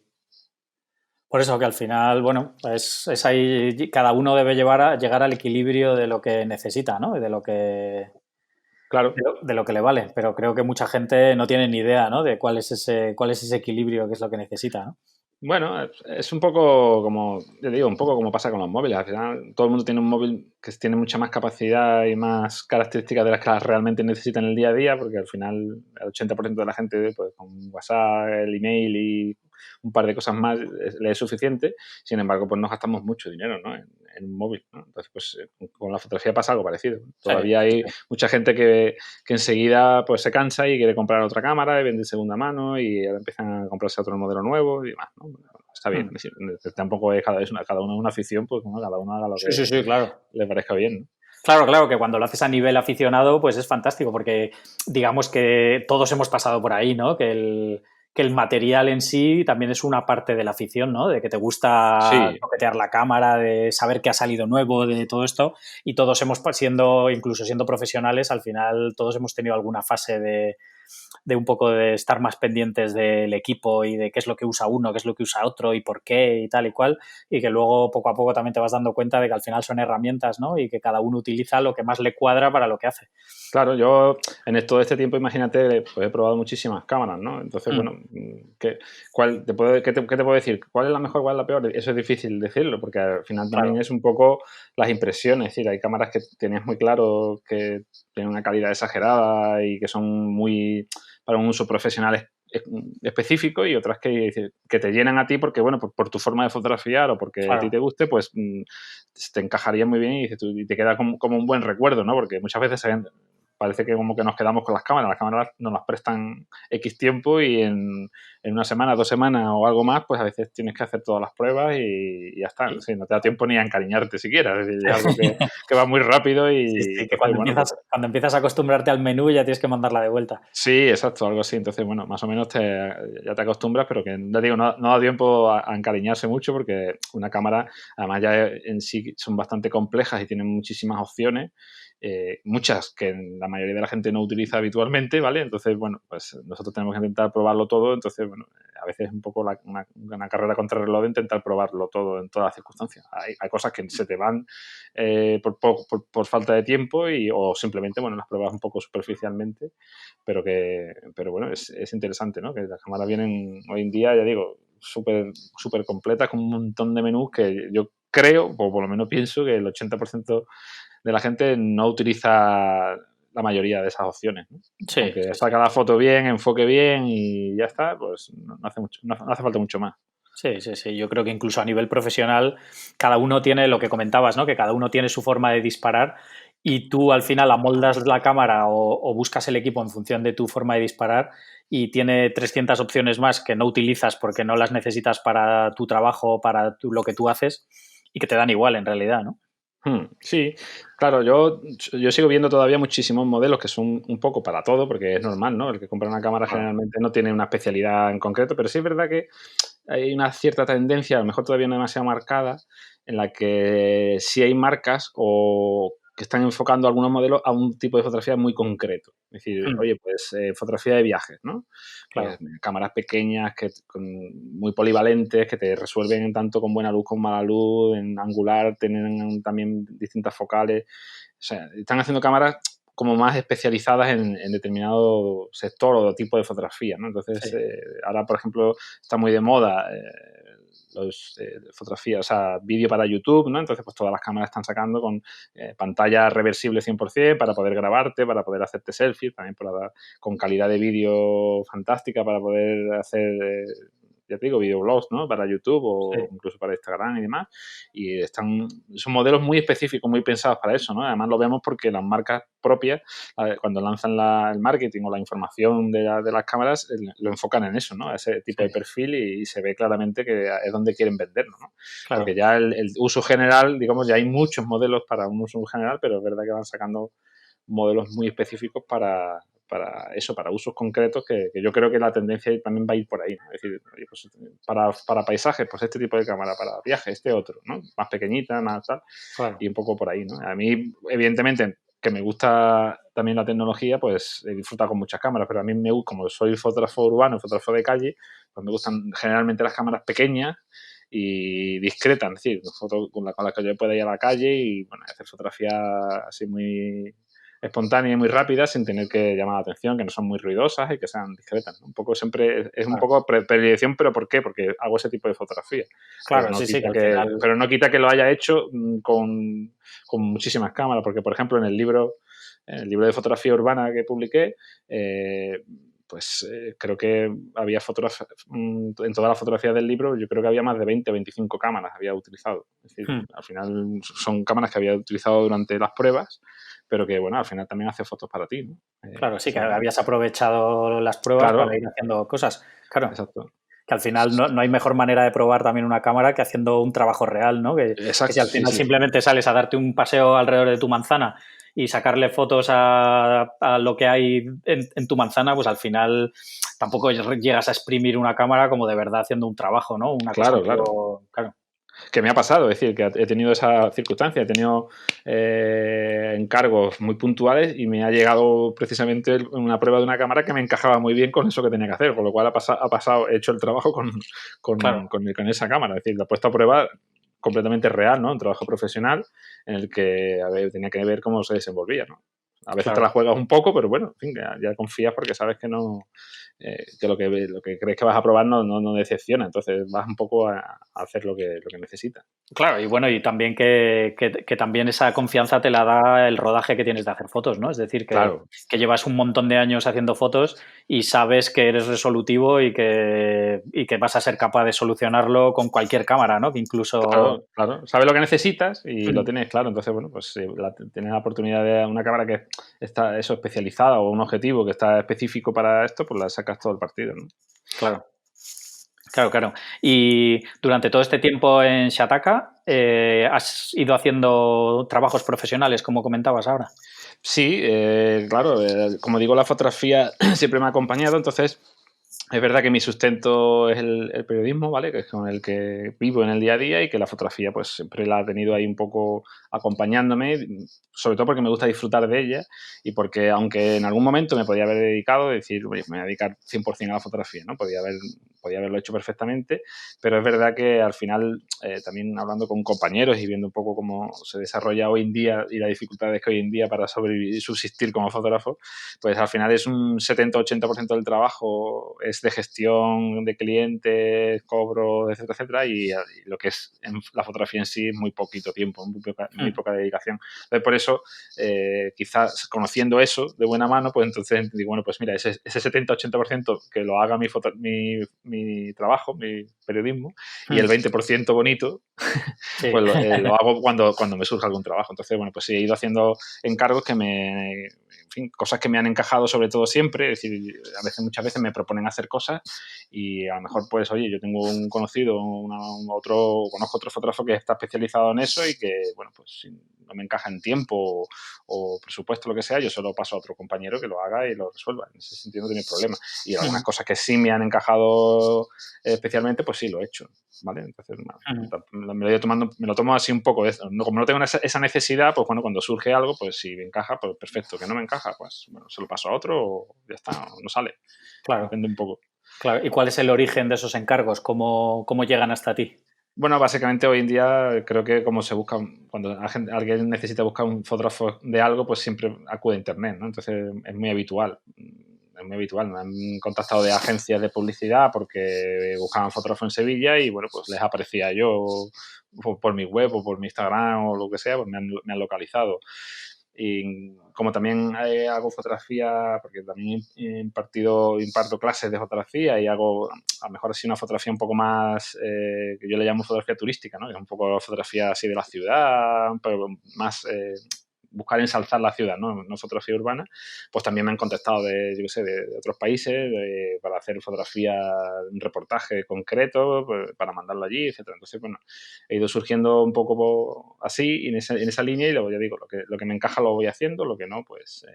Por eso que al final, bueno, es ahí, cada uno debe llegar al equilibrio de lo que necesita, ¿no? Y Claro. de lo que le vale. Pero creo que mucha gente no tiene ni idea, ¿no? De cuál es ese equilibrio, qué es lo que necesita, ¿no? Bueno, es un poco como, te digo, un poco como pasa con los móviles. Al final, todo el mundo tiene un móvil que tiene mucha más capacidad y más características de las que realmente necesita en el día a día, porque al final el 80% de la gente, pues con WhatsApp, el email y un par de cosas más le es suficiente. Sin embargo, pues nos gastamos mucho dinero, ¿no? En un móvil, ¿no? Entonces, pues con la fotografía pasa algo parecido. Sí, Todavía sí, hay sí. mucha gente que enseguida pues se cansa y quiere comprar otra cámara y vende de segunda mano y ahora empiezan a comprarse otro modelo nuevo y demás, ¿no? Bueno, está bien, Hmm. es decir, tampoco es cada uno una afición, pues bueno, cada uno haga lo Sí, que sí, sí, claro. le parezca bien, ¿no? Claro, claro, que cuando lo haces a nivel aficionado, pues es fantástico, porque digamos que todos hemos pasado por ahí, ¿no? Que el material en sí también es una parte de la afición, ¿no? De que te gusta Sí, toquetear la cámara, de saber qué ha salido nuevo, de todo esto, y todos hemos, incluso siendo profesionales, al final todos hemos tenido alguna fase de un poco de estar más pendientes del equipo y de qué es lo que usa uno, qué es lo que usa otro y por qué y tal y cual, y que luego poco a poco también te vas dando cuenta de que al final son herramientas, ¿no? Y que cada uno utiliza lo que más le cuadra para lo que hace. claro, yo en todo este tiempo, imagínate, pues he probado muchísimas cámaras, ¿no? Entonces, Mm, bueno, ¿qué te puedo decir? ¿Cuál es la mejor, cuál es la peor? Eso es difícil decirlo, porque al final también claro, es un poco las impresiones. Es decir, hay cámaras que tenías muy claro que tienen una calidad exagerada y que son muy para un uso profesional específico y otras que te llenan a ti porque, bueno, por tu forma de fotografiar o porque a ti claro. te guste, pues te encajaría muy bien y te queda como un buen recuerdo, ¿no? Porque muchas veces parece que como que nos quedamos con las cámaras nos las prestan X tiempo y en una semana, 2 semanas o algo más, pues a veces tienes que hacer todas las pruebas y ya está. Sí. Sí, no te da tiempo ni a encariñarte siquiera, es decir, es algo que va muy rápido Sí, y sí, que entonces, bueno, pues cuando empiezas a acostumbrarte al menú ya tienes que mandarla de vuelta. sí, exacto, algo así. Entonces, bueno, más o menos ya te acostumbras, pero que ya digo, no da tiempo a encariñarse mucho porque una cámara, además ya en sí son bastante complejas y tienen muchísimas opciones, muchas que la mayoría de la gente no utiliza habitualmente, ¿vale? Entonces, bueno, pues nosotros tenemos que intentar probarlo todo, entonces, bueno, a veces es un poco una carrera contra el reloj de intentar probarlo todo en todas las circunstancias. Hay cosas que se te van por falta de tiempo o simplemente, bueno, las pruebas un poco superficialmente pero bueno, es interesante, ¿no? Que las cámaras vienen hoy en día, ya digo, súper completas con un montón de menús que yo creo, o por lo menos pienso, que el 80% de la gente no utiliza la mayoría de esas opciones, ¿no? Sí, Con que sí, sí. saca la foto bien, enfoque bien y ya está, pues no hace falta mucho más. Sí, sí, sí. Yo creo que incluso a nivel profesional, cada uno tiene lo que comentabas, ¿no? Que cada uno tiene su forma de disparar y tú al final amoldas la cámara o buscas el equipo en función de tu forma de disparar y tiene 300 opciones más que no utilizas porque no las necesitas para tu trabajo, para lo que tú haces y que te dan igual en realidad, ¿no? Sí, claro, yo sigo viendo todavía muchísimos modelos que son un poco para todo, porque es normal, ¿no? El que compra una cámara Claro. generalmente no tiene una especialidad en concreto, pero sí es verdad que hay una cierta tendencia, a lo mejor todavía no demasiado marcada, en la que sí hay marcas o que están enfocando algunos modelos a un tipo de fotografía muy concreto. Es decir, oye, pues fotografía de viajes, ¿no? Claro. Pues cámaras pequeñas, muy polivalentes, que te resuelven tanto con buena luz como mala luz, en angular, tienen también distintas focales. O sea, están haciendo cámaras como más especializadas en determinado sector o tipo de fotografía, ¿no? Entonces, Sí. ahora, por ejemplo, está muy de moda los fotografía, o sea, vídeo para YouTube, ¿no? Entonces, pues todas las cámaras están sacando con pantalla reversible 100% para poder grabarte, para poder hacerte selfies, también con calidad de vídeo fantástica para poder hacer, ya te digo, videoblogs, ¿no? Para YouTube o Sí. incluso para Instagram y demás. Y son modelos muy específicos, muy pensados para eso, ¿no? Además lo vemos porque las marcas propias, cuando lanzan el marketing o la información de las cámaras, lo enfocan en eso, ¿no? A ese tipo de perfil y se ve claramente que es donde quieren venderlo, ¿no? Claro. Porque ya el uso general, digamos, ya hay muchos modelos para un uso general, pero es verdad que van sacando modelos muy específicos para eso, para usos concretos, que yo creo que la tendencia también va a ir por ahí, ¿no? Es decir, oye, pues, para paisajes, pues este tipo de cámara, para viajes, este otro, ¿no? Más pequeñita, más tal, Claro. y un poco por ahí, ¿no? A mí, evidentemente, que me gusta también la tecnología, pues he disfrutado con muchas cámaras, pero a mí como soy fotógrafo urbano, fotógrafo de calle, pues me gustan generalmente las cámaras pequeñas y discretas, es decir, fotos con las que yo pueda ir a la calle y, bueno, hacer fotografía así muy espontánea y muy rápida sin tener que llamar la atención, que no son muy ruidosas y que sean discretas, ¿no? Un poco siempre es un poco predilección, pero ¿por qué? Porque hago ese tipo de fotografía. Claro, sí, sí, que al final... Pero no quita que lo haya hecho con muchísimas cámaras, porque por ejemplo en el libro de fotografía urbana que publiqué, creo que había en todas las fotografías del libro, yo creo que había más de 20 o 25 cámaras había utilizado. Es decir, al final son cámaras que había utilizado durante las pruebas, pero que, bueno, al final también hace fotos para ti, ¿no? Claro, sí, que habías aprovechado las pruebas para ir haciendo cosas. Claro. Exacto. Que al final no hay mejor manera de probar también una cámara que haciendo un trabajo real, ¿no? Que si al final simplemente sales a darte un paseo alrededor de tu manzana y sacarle fotos a lo que hay en tu manzana, pues al final tampoco llegas a exprimir una cámara como de verdad haciendo un trabajo, ¿no? Una cosa Claro. Claro. Que me ha pasado, es decir, que he tenido esa circunstancia, he tenido encargos muy puntuales y me ha llegado precisamente una prueba de una cámara que me encajaba muy bien con eso que tenía que hacer, con lo cual he hecho el trabajo con esa cámara, es decir, la he puesto a prueba completamente real, ¿no? Un trabajo profesional en el que tenía que ver cómo se desenvolvía, ¿no? A veces te la juegas un poco, pero bueno, en fin, ya confías porque sabes que no, que lo que crees que vas a probar no decepciona. Entonces vas un poco a hacer lo que necesitas. Claro, y bueno, y también que también esa confianza te la da el rodaje que tienes de hacer fotos, ¿no? Es decir, que llevas un montón de años haciendo fotos y sabes que eres resolutivo y que vas a ser capaz de solucionarlo con cualquier cámara, ¿no? Que incluso... Claro. Sabes lo que necesitas y lo tienes claro. Entonces, bueno, pues tienes la oportunidad de una cámara que está especializada o un objetivo que está específico para esto, pues la sacas todo el partido, ¿no? Claro. Y durante todo este tiempo en Shataka, ¿has ido haciendo trabajos profesionales, como comentabas ahora? Sí, claro. Como digo, la fotografía siempre me ha acompañado, entonces es verdad que mi sustento es el periodismo, ¿vale? Que es con el que vivo en el día a día y que la fotografía pues siempre la ha tenido ahí un poco acompañándome, sobre todo porque me gusta disfrutar de ella y porque aunque en algún momento me podía haber dedicado, decir, oye, me voy a dedicar 100% a la fotografía, ¿no? Podía haberlo hecho perfectamente, pero es verdad que al final, también hablando con compañeros y viendo un poco cómo se desarrolla hoy en día y las dificultades que hoy en día para sobrevivir y subsistir como fotógrafo, pues al final es un 70-80% del trabajo es de gestión de clientes, cobro, etcétera, etcétera, y lo que es la fotografía en sí es muy poquito tiempo, muy poca dedicación. Entonces, por eso, quizás conociendo eso de buena mano, pues entonces digo, bueno, pues mira, ese 70-80% que lo haga mi trabajo, mi periodismo, y el 20% bonito, Sí. pues lo hago cuando me surja algún trabajo. Entonces, bueno, pues sí, he ido haciendo encargos en fin, cosas que me han encajado sobre todo siempre, es decir, muchas veces me proponen hacer cosas y a lo mejor, pues, oye, yo tengo un conocido, conozco otro fotógrafo que está especializado en eso y que, bueno, pues no me encaja en tiempo o presupuesto, lo que sea, yo se lo paso a otro compañero que lo haga y lo resuelva. En ese sentido no tiene problema. Y algunas cosas que sí me han encajado especialmente, pues sí, lo he hecho, ¿vale? Entonces, me lo tomo así un poco. Como no tengo esa necesidad, pues bueno, cuando surge algo, pues si me encaja, pues perfecto. Que no me encaja, pues bueno, se lo paso a otro o ya está, no sale. Claro. Depende un poco. Claro. ¿Y cuál es el origen de esos encargos? ¿Cómo llegan hasta ti? Bueno, básicamente hoy en día creo que como se busca, cuando alguien necesita buscar un fotógrafo de algo, pues siempre acude a internet, ¿no? Entonces es muy habitual. Es muy habitual. Me han contactado de agencias de publicidad porque buscaban fotógrafo en Sevilla y bueno, pues les aparecía yo por mi web o por mi Instagram o lo que sea, pues me han localizado. Y como también hago fotografía, porque también imparto clases de fotografía y hago a lo mejor así una fotografía un poco más, que yo le llamo fotografía turística, ¿no? Que es un poco fotografía así de la ciudad, pero más buscar ensalzar la ciudad, ¿no? No fotografía urbana, pues también me han contactado yo qué sé, de otros países para hacer fotografía, un reportaje concreto, pues, para mandarlo allí, etcétera. Entonces, bueno, he ido surgiendo un poco así en esa línea y luego ya digo, lo que me encaja lo voy haciendo, lo que no, pues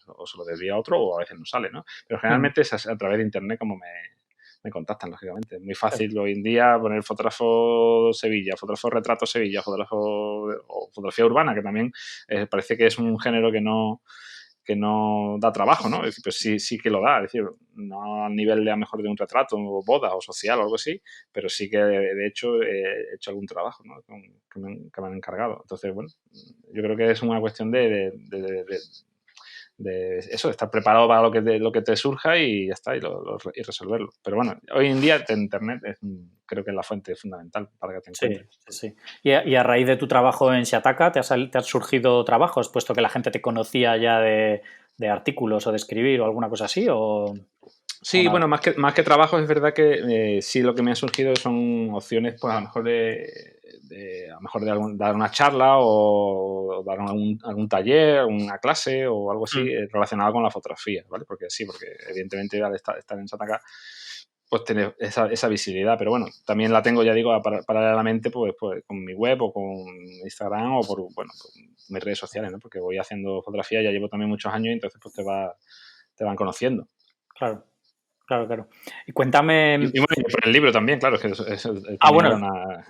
o se lo desvío a otro o a veces no sale, ¿no? Pero generalmente es a través de internet como me contactan, lógicamente. Es muy fácil hoy en día poner fotógrafo Sevilla, fotógrafo retrato Sevilla, fotógrafo o fotografía urbana, que también parece que es un género que no da trabajo, ¿no? Es decir, pues sí que lo da, es decir, no al nivel de a lo mejor de un retrato, o boda o social o algo así, pero sí que de hecho he hecho algún trabajo, ¿no? Que me han encargado. Entonces, bueno, yo creo que es una cuestión de eso, de estar preparado para lo que te surja y ya está, y resolverlo. Pero bueno, hoy en día Internet creo que es la fuente fundamental para que te encuentres. Sí. Y a raíz de tu trabajo en Shataka, ¿te han surgido trabajos, puesto que la gente te conocía ya de artículos o de escribir o alguna cosa así? Sí, bueno, más que trabajo, es verdad que sí lo que me ha surgido son opciones, pues a lo mejor de dar una charla o dar algún taller, una clase o algo así relacionado con la fotografía, ¿vale? Porque evidentemente al estar en Shataka, pues tener esa visibilidad. Pero bueno, también la tengo, ya digo, paralelamente pues con mi web o con Instagram o por mis redes sociales, ¿no? Porque voy haciendo fotografía, ya llevo también muchos años y entonces pues te van conociendo. Claro. Y cuéntame... Y bueno, y por el libro también, claro, es que eso bueno. era una...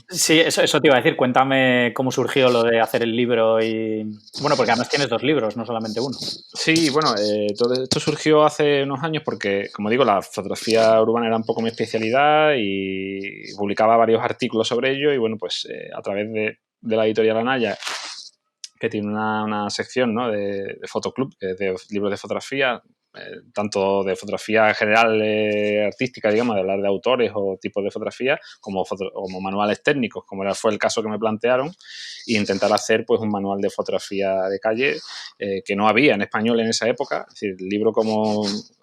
Sí, eso te iba a decir. Cuéntame cómo surgió lo de hacer el libro y... Bueno, porque además tienes 2 libros, no solamente uno. Sí, bueno, todo esto surgió hace unos años porque, como digo, la fotografía urbana era un poco mi especialidad y publicaba varios artículos sobre ello y, bueno, pues a través de la editorial Anaya, que tiene una sección, ¿no? de Fotoclub, que es de libros de fotografía, tanto de fotografía general artística, digamos, de hablar de autores o tipos de fotografía, como manuales técnicos, como fue el caso que me plantearon, e intentar hacer pues un manual de fotografía de calle que no había en español en esa época. Es decir, el libro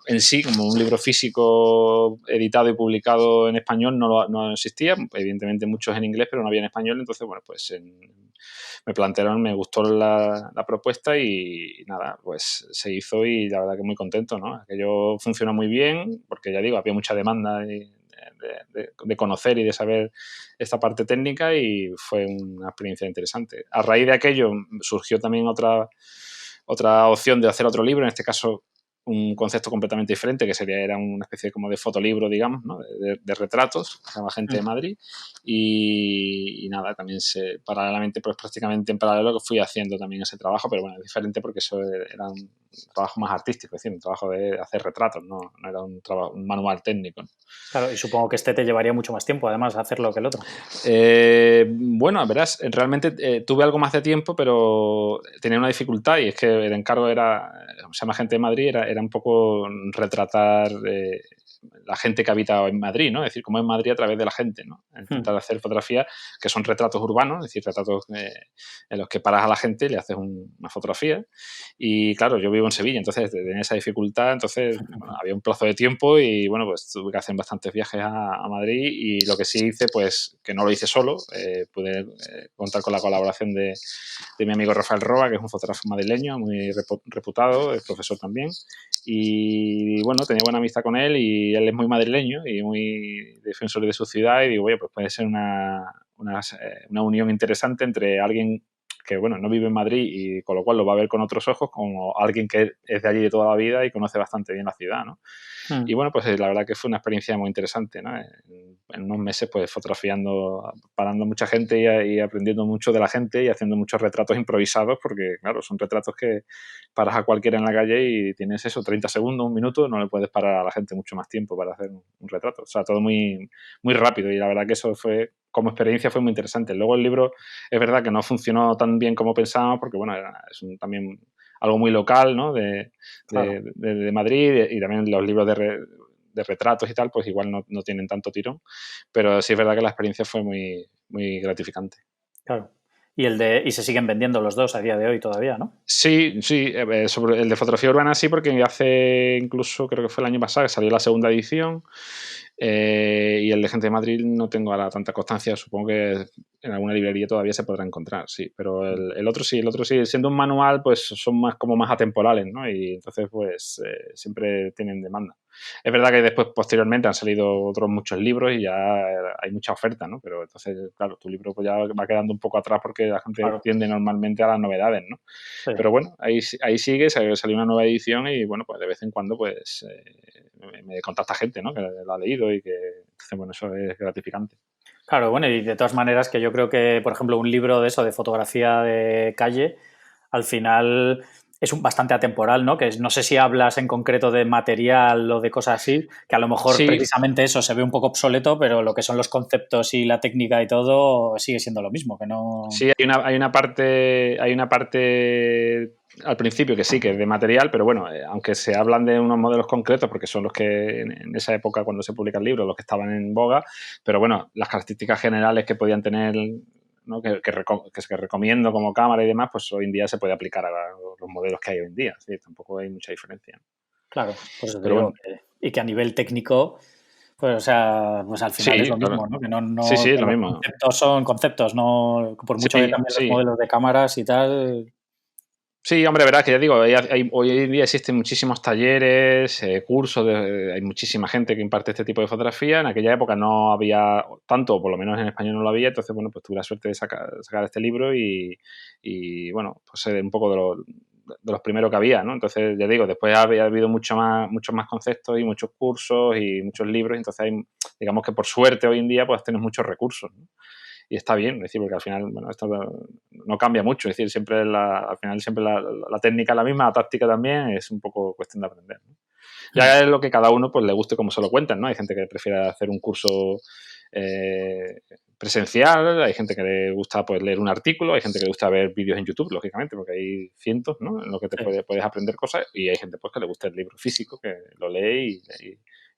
en sí, como un libro físico editado y publicado en español no existía, evidentemente muchos en inglés, pero no había en español. Entonces, bueno, pues me plantearon, me gustó la propuesta y nada, pues se hizo y la verdad que muy contento, ¿no? Aquello funcionó muy bien porque ya digo, había mucha demanda de conocer y de saber esta parte técnica y fue una experiencia interesante. A raíz de aquello surgió también otra opción de hacer otro libro, en este caso un concepto completamente diferente, que era una especie como de fotolibro, digamos, ¿no? de retratos, que se llama Gente de Madrid, y nada, también paralelamente, pues prácticamente en paralelo que fui haciendo también ese trabajo, pero bueno, es diferente porque eso era un trabajo más artístico, es decir, un trabajo de hacer retratos, no era un manual técnico, ¿no? Claro, y supongo que te llevaría mucho más tiempo, además, hacerlo que el otro. Bueno, verás, realmente tuve algo más de tiempo, pero tenía una dificultad y es que el encargo se llama Gente de Madrid, era un poco retratar la gente que habita en Madrid, ¿no? Es decir, cómo es Madrid a través de la gente, ¿no? Intentar hacer fotografías que son retratos urbanos, es decir, retratos en los que paras a la gente y le haces una fotografía. Y claro, yo vivo en Sevilla, entonces tenía esa dificultad, entonces había un plazo de tiempo y bueno, pues tuve que hacer bastantes viajes a Madrid y lo que sí hice, pues que no lo hice solo, pude contar con la colaboración de mi amigo Rafael Roa, que es un fotógrafo madrileño muy reputado, es profesor también, y bueno, tenía buena amistad con él y él es muy madrileño y muy defensor de su ciudad y digo, oye, pues puede ser una unión interesante entre alguien que, bueno, no vive en Madrid y con lo cual lo va a ver con otros ojos como alguien que es de allí de toda la vida y conoce bastante bien la ciudad, ¿no? Y bueno, pues la verdad que fue una experiencia muy interesante, ¿no? En unos meses, pues fotografiando, parando mucha gente y aprendiendo mucho de la gente y haciendo muchos retratos improvisados, porque, claro, son retratos que paras a cualquiera en la calle y tienes eso, 30 segundos, un minuto, no le puedes parar a la gente mucho más tiempo para hacer un retrato. O sea, todo muy, muy rápido y la verdad que eso fue, como experiencia, fue muy interesante. Luego el libro es verdad que no funcionó tan bien como pensábamos porque, bueno, también algo muy local, ¿no? Claro. De Madrid y también los libros de retratos y tal, pues igual no tienen tanto tirón, pero sí es verdad que la experiencia fue muy, muy gratificante. Claro. Y se siguen vendiendo los dos a día de hoy todavía, ¿no? Sí, sí, sobre el de fotografía urbana sí, porque hace incluso, creo que fue el año pasado, que salió la segunda edición, y el de Gente de Madrid no tengo ahora tanta constancia, supongo que en alguna librería todavía se podrá encontrar, sí, pero el otro sí, siendo un manual, pues son como más atemporales, ¿no? Y entonces, pues, siempre tienen demanda. Es verdad que después, posteriormente, han salido otros muchos libros y ya hay mucha oferta, ¿no? Pero entonces, claro, tu libro pues ya va quedando un poco atrás porque la gente Claro. tiende normalmente a las novedades, ¿no? Sí. Pero bueno, ahí sigue, salió una nueva edición y bueno, pues de vez en cuando pues me contacta gente, ¿no? Que lo ha leído y que, entonces, bueno, eso es gratificante. Claro, bueno, y de todas maneras que yo creo que, por ejemplo, un libro de eso, de fotografía de calle, al final es bastante atemporal, ¿no? No sé si hablas en concreto de material o de cosas así, que a lo mejor Sí, precisamente eso se ve un poco obsoleto, pero lo que son los conceptos y la técnica y todo sigue siendo lo mismo, que no... sí, hay una parte al principio que sí, que es de material, pero bueno, aunque se hablan de unos modelos concretos, porque son los que en esa época cuando se publica el libro, los que estaban en boga, pero bueno, las características generales que podían tener, ¿no? que recomiendo como cámara y demás, pues hoy en día se puede aplicar a los modelos que hay hoy en día, sí, tampoco hay mucha diferencia. Claro, por eso te Pero digo. bueno, Y que a nivel técnico, pues, o sea, pues al final es sí, lo claro. mismo, ¿no? Sí, sí, Que lo los mismo. conceptos son conceptos, no por mucho que Sí, cambien los sí. modelos de cámaras y tal. Sí, hombre, verás que ya digo, hoy en día existen muchísimos talleres, cursos, hay muchísima gente que imparte este tipo de fotografía. En aquella época no había tanto, o por lo menos en español no lo había, entonces, bueno, pues tuve la suerte de sacar este libro y, bueno, pues un poco de los primeros que había, ¿no? Entonces, ya digo, después había habido muchos más conceptos y muchos cursos y muchos libros, entonces digamos que por suerte hoy en día pues tienes muchos recursos, ¿no? Y está bien, es decir, porque al final, bueno, esto no cambia mucho, es decir, siempre al final siempre la técnica es la misma, la táctica también, es un poco cuestión de aprender, ¿no? Ya es lo que cada uno pues le guste como se lo cuentan, ¿no? Hay gente que prefiere hacer un curso presencial, hay gente que le gusta pues leer un artículo, hay gente que le gusta ver vídeos en YouTube, lógicamente, porque hay cientos, ¿no? En lo que te Sí, puedes aprender cosas y hay gente pues que le gusta el libro físico, que lo lee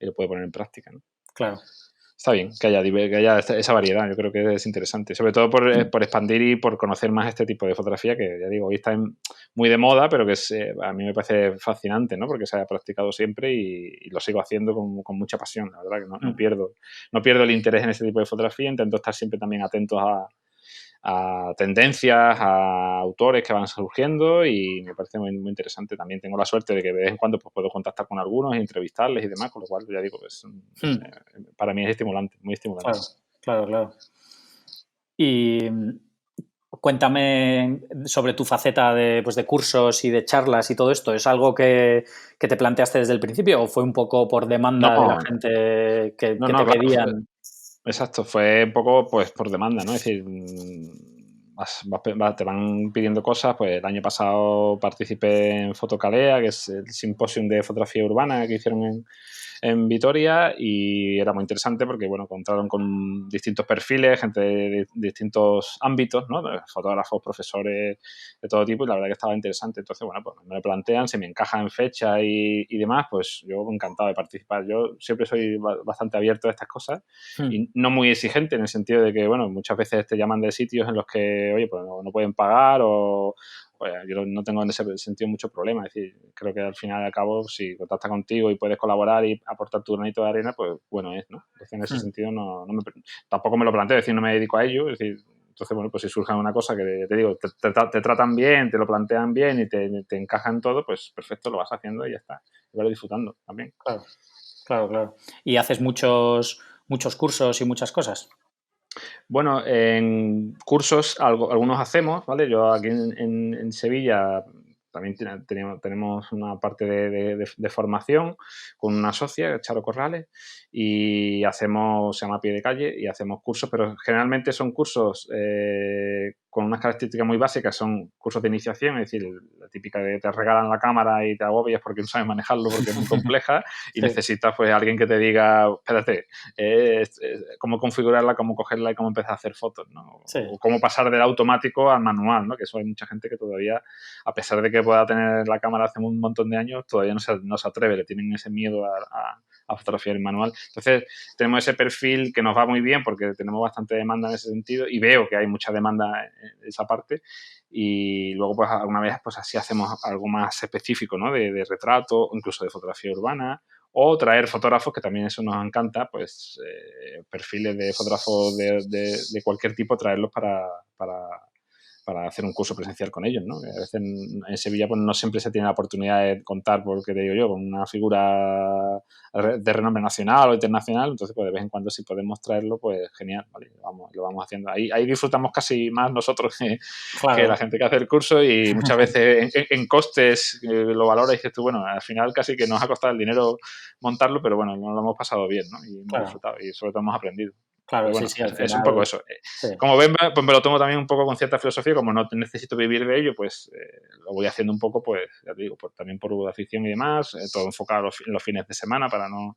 y lo puede poner en práctica, ¿no? claro. Está bien que haya esa variedad, yo creo que es interesante, sobre todo por expandir y por conocer más este tipo de fotografía que, ya digo, hoy está muy de moda, pero que a mí me parece fascinante, ¿no? Porque se ha practicado siempre y lo sigo haciendo con mucha pasión, la verdad que no pierdo el interés en este tipo de fotografía, intento estar siempre también atentos a tendencias, a autores que van surgiendo y me parece muy, muy interesante. También tengo la suerte de que de vez en cuando pues, puedo contactar con algunos, entrevistarles y demás, con lo cual, ya digo, pues, para mí es estimulante, muy estimulante. Claro, claro, claro. Y cuéntame sobre tu faceta pues, de cursos y de charlas y todo esto. ¿Es algo que te planteaste desde el principio o fue un poco por demanda de la No, gente que no, te claro, pedían? exacto, fue un poco pues por demanda, ¿no? Es decir, te van pidiendo cosas, pues el año pasado participé en Fotocalea, que es el simposium de fotografía urbana que hicieron en Vitoria y era muy interesante porque, bueno, contaron con distintos perfiles, gente de distintos ámbitos, ¿no? De fotógrafos, profesores de todo tipo y la verdad que estaba interesante. Entonces, bueno, pues me lo plantean, se me encaja en fecha y demás, pues yo encantado de participar. Yo siempre soy bastante abierto a estas cosas y no muy exigente en el sentido de que, bueno, muchas veces te llaman de sitios en los que, oye, pues no pueden pagar o pues yo no tengo en ese sentido mucho problema. Es decir, creo que al final y al cabo, si contacta contigo y puedes colaborar y aportar tu granito de arena, pues bueno es, ¿no? Entonces, en ese sentido, tampoco me lo planteo, es decir, no me dedico a ello. Es decir, entonces, bueno, pues si surge una cosa que te digo, te tratan bien, te lo plantean bien y te encajan todo, pues perfecto, lo vas haciendo y ya está. Y vas disfrutando también. Claro, claro, claro. ¿Y haces muchos cursos y muchas cosas? Bueno, en cursos algunos hacemos, ¿vale? Yo aquí en Sevilla también tenemos una parte de formación con una socia, Charo Corrales, y se llama Pie de Calle, y hacemos cursos, pero generalmente son cursos con unas características muy básicas, son cursos de iniciación, es decir, la típica de te regalan la cámara y te agobias porque no sabes manejarlo, porque es muy compleja, y Sí, necesitas pues alguien que te diga, espérate, cómo configurarla, cómo cogerla y cómo empezar a hacer fotos, ¿no? sí, O cómo pasar del automático al manual, ¿no? Que eso hay mucha gente que todavía, a pesar de que pueda tener la cámara hace un montón de años, todavía no se atreve, le tienen ese miedo a fotografiar en manual. Entonces, tenemos ese perfil que nos va muy bien porque tenemos bastante demanda en ese sentido y veo que hay mucha demanda en esa parte. Y luego, pues, alguna vez, pues, así hacemos algo más específico, ¿no? De retrato, incluso de fotografía urbana, o traer fotógrafos, que también eso nos encanta, pues perfiles de fotógrafos de cualquier tipo, traerlos para hacer un curso presencial con ellos, ¿no? A veces en Sevilla pues no siempre se tiene la oportunidad de contar, porque te digo yo, con una figura de renombre nacional o internacional, entonces pues de vez en cuando si podemos traerlo, pues genial, ¿vale? Lo vamos haciendo. Ahí disfrutamos casi más nosotros que la claro, gente que hace el curso, y muchas veces en costes lo valora y dices tú, bueno, al final casi que nos ha costado el dinero montarlo, pero bueno, nos lo hemos pasado bien, ¿no? Y hemos claro, disfrutado y sobre todo hemos aprendido. claro, Pero sí, bueno, sí, al es un poco final, eso. sí, Como ven, pues me lo tomo también un poco con cierta filosofía, como no necesito vivir de ello, pues lo voy haciendo un poco, pues ya te digo, también por afición y demás, todo enfocado en los fines de semana para no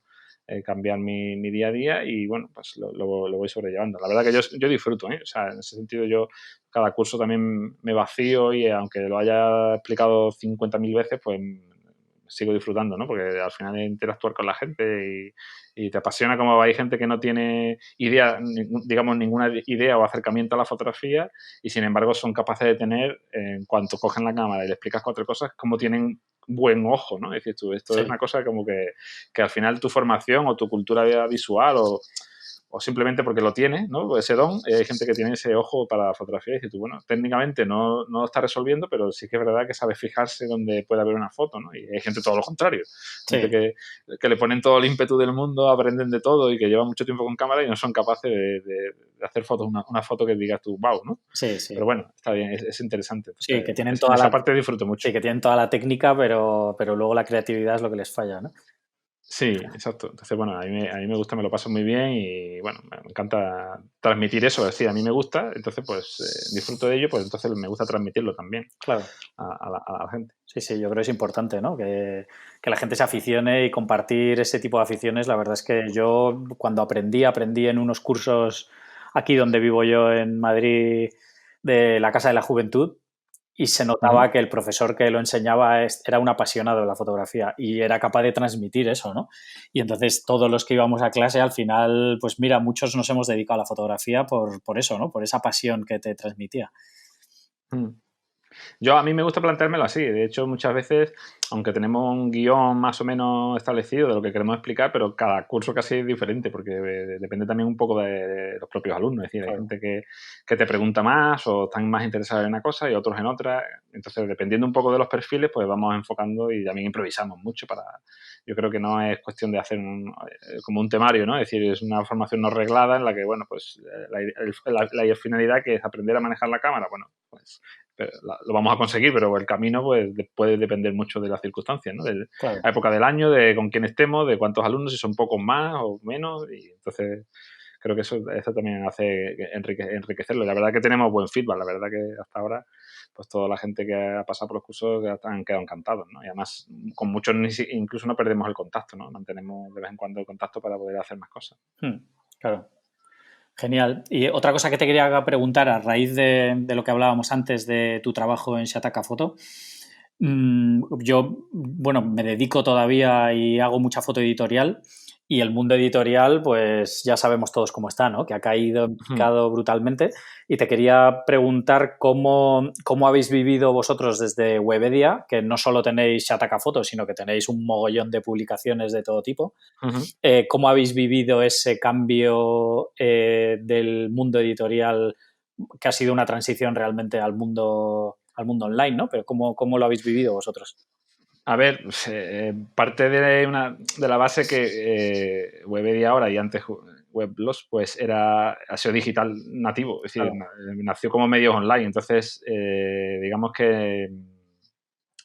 cambiar mi día a día, y bueno, pues lo voy sobrellevando. La verdad que yo disfruto, ¿eh? O sea, en ese sentido yo cada curso también me vacío y aunque lo haya explicado 50.000 veces, pues sigo disfrutando, ¿no? Porque al final es interactuar con la gente y te apasiona como hay gente que no tiene idea, digamos, ninguna idea o acercamiento a la fotografía, y sin embargo son capaces de tener, en cuanto cogen la cámara y le explicas cuatro cosas, como tienen buen ojo, ¿no? Es decir, tú, esto es sí. una cosa como que al final tu formación o tu cultura visual o simplemente porque lo tienes, ¿no? Ese don, hay gente que tiene ese ojo para la fotografía y dices tú, bueno, técnicamente no lo está resolviendo, pero sí que es verdad que sabe fijarse donde puede haber una foto, ¿no? Y hay gente todo lo contrario, gente Sí, que le ponen todo el ímpetu del mundo, aprenden de todo y que llevan mucho tiempo con cámara y no son capaces de hacer fotos, una foto que digas tú, wow, ¿no? sí, Pero sí. bueno, está bien, es interesante. Sí, que Entonces, tienen en toda esa la, parte disfruto mucho. sí, que tienen toda la técnica, pero luego la creatividad es lo que les falla, ¿no? Sí, exacto. Entonces, bueno, a mí me gusta, me lo paso muy bien y, bueno, me encanta transmitir eso. Es decir, a mí me gusta, entonces, pues, disfruto de ello, pues, entonces me gusta transmitirlo también Claro. a la gente. Sí, sí, yo creo que es importante, ¿no? Que la gente se aficione y compartir ese tipo de aficiones. La verdad es que yo cuando aprendí en unos cursos aquí donde vivo yo en Madrid de la Casa de la Juventud y se Ujú. notaba que el profesor que lo enseñaba era un apasionado de la fotografía y era capaz de transmitir eso, ¿no? Y entonces todos los que íbamos a clase al final, pues mira, muchos nos hemos dedicado a la fotografía por eso, ¿no? Por esa pasión que te transmitía. Mm. A mí me gusta planteármelo así. De hecho, muchas veces, aunque tenemos un guión más o menos establecido de lo que queremos explicar, pero cada curso casi es diferente porque depende también un poco de los propios alumnos. Es decir, hay Claro. gente que te pregunta más o están más interesados en una cosa y otros en otra. Entonces, dependiendo un poco de los perfiles, pues vamos enfocando y también improvisamos mucho para... Yo creo que no es cuestión de hacer como un temario, ¿no? Es decir, es una formación no reglada en la que, bueno, pues la finalidad que es aprender a manejar la cámara, bueno, pues lo vamos a conseguir, pero el camino pues puede depender mucho de las circunstancias, ¿no? De Claro. la época del año, de con quién estemos, de cuántos alumnos, si son pocos más o menos, y entonces creo que eso también hace enriquecerlo. Y la verdad que tenemos buen feedback, la verdad que hasta ahora pues toda la gente que ha pasado por los cursos ya han quedado encantados, ¿no? Y además con muchos incluso no perdemos el contacto, ¿no? Mantenemos de vez en cuando el contacto para poder hacer más cosas. Claro. Genial. Y otra cosa que te quería preguntar a raíz de lo que hablábamos antes de tu trabajo en Shataka Photo. Yo, bueno, me dedico todavía y hago mucha foto editorial y el mundo editorial, pues ya sabemos todos cómo está, ¿no? Que ha caído en Ujú. picado brutalmente. Y te quería preguntar cómo habéis vivido vosotros desde Webedia, que no solo tenéis Shataka Photo, sino que tenéis un mogollón de publicaciones de todo tipo. Ujú. ¿Cómo habéis vivido ese cambio del mundo editorial, que ha sido una transición realmente al mundo online, ¿no? Pero ¿cómo lo habéis vivido vosotros? A ver, pues, parte de la base que Webedia ahora y antes Weblogs, pues era SEO digital nativo, es decir, nació como medios online. Entonces, digamos que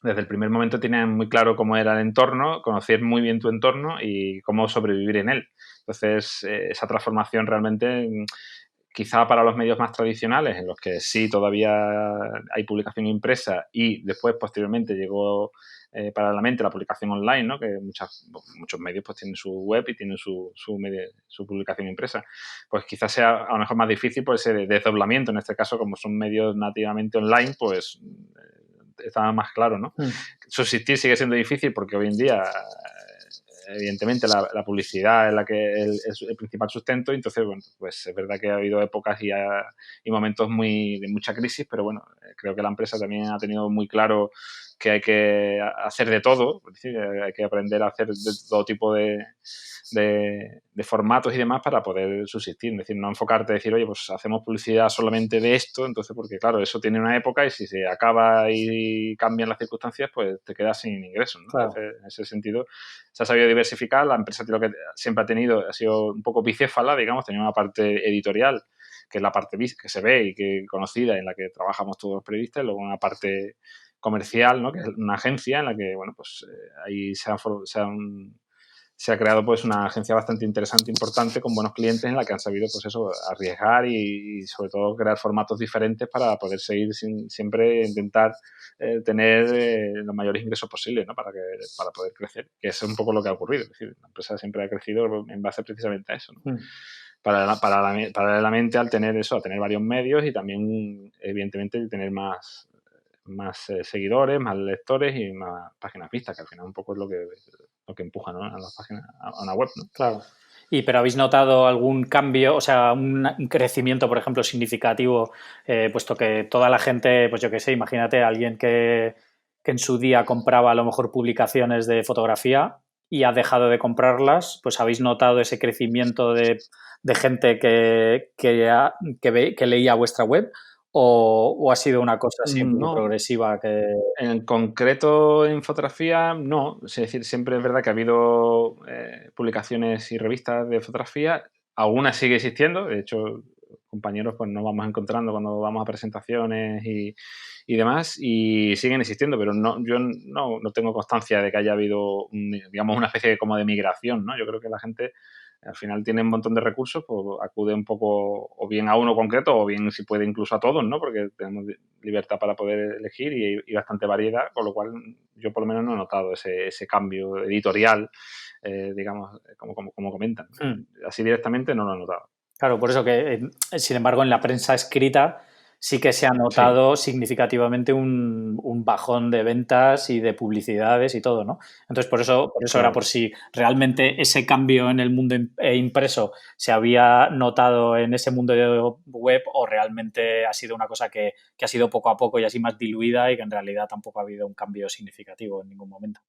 desde el primer momento tenían muy claro cómo era el entorno, conocer muy bien tu entorno y cómo sobrevivir en él. Entonces, esa transformación realmente, quizá para los medios más tradicionales, en los que sí todavía hay publicación impresa y después, posteriormente, llegó paralelamente la publicación online, ¿no? Que muchos medios pues tienen su web y tienen su publicación impresa. Pues quizás sea a lo mejor más difícil por ese desdoblamiento. En este caso, como son medios nativamente online, pues estaba más claro, ¿no? Subsistir sigue siendo difícil porque hoy en día, evidentemente, la publicidad es la que es el principal sustento. Entonces, bueno, pues es verdad que ha habido épocas y momentos de mucha crisis, pero bueno, creo que la empresa también ha tenido muy claro que hay que hacer de todo, es decir, hay que aprender a hacer de todo tipo de formatos y demás para poder subsistir. Es decir, no enfocarte a decir, oye, pues hacemos publicidad solamente de esto, entonces, porque claro, eso tiene una época y si se acaba y cambian las circunstancias, pues te quedas sin ingresos, ¿no? Claro. Entonces, en ese sentido, se ha sabido diversificar. La empresa lo que siempre ha tenido ha sido un poco bicéfala, digamos, tenía una parte editorial, que es la parte que se ve y que conocida, en la que trabajamos todos los periodistas, y luego una parte comercial, ¿no? Que es una agencia en la que, bueno, pues ahí se ha creado pues una agencia bastante interesante, importante, con buenos clientes, en la que han sabido pues eso, arriesgar y sobre todo crear formatos diferentes para poder seguir siempre intentar tener los mayores ingresos posibles, ¿no? para poder crecer, que es un poco lo que ha ocurrido. Es decir, la empresa siempre ha crecido en base precisamente a eso, ¿no? Paralelamente al tener eso, a tener varios medios y también, evidentemente, tener más seguidores, más lectores y más páginas vistas, que al final un poco es lo que empuja, ¿no? A la página, a una web, ¿no? Claro. ¿Pero habéis notado algún cambio, o sea, un crecimiento, por ejemplo, significativo, puesto que toda la gente, pues yo qué sé, imagínate a alguien que en su día compraba a lo mejor publicaciones de fotografía y ha dejado de comprarlas, pues habéis notado ese crecimiento de gente que leía vuestra web o ha sido una cosa así un poco No, progresiva que... en concreto en fotografía, no. Es decir, siempre es verdad que ha habido publicaciones y revistas de fotografía. Algunas sigue existiendo. De hecho, compañeros pues nos vamos encontrando cuando vamos a presentaciones y demás, y siguen existiendo, pero yo no tengo constancia de que haya habido, digamos, una especie como de migración, ¿no? Yo creo que la gente al final tiene un montón de recursos, pues acude un poco o bien a uno concreto o bien, si puede, incluso a todos, ¿no? Porque tenemos libertad para poder elegir y bastante variedad, con lo cual yo por lo menos no he notado ese cambio editorial, digamos, como comentan. Así directamente no lo he notado. Claro, por eso que, sin embargo, en la prensa escrita sí que se ha Sí. notado significativamente un bajón de ventas y de publicidades y todo, ¿no? Entonces, por eso era Claro. por si realmente ese cambio en el mundo impreso se había notado en ese mundo de web o realmente ha sido una cosa que ha sido poco a poco y así más diluida y que en realidad tampoco ha habido un cambio significativo en ningún momento.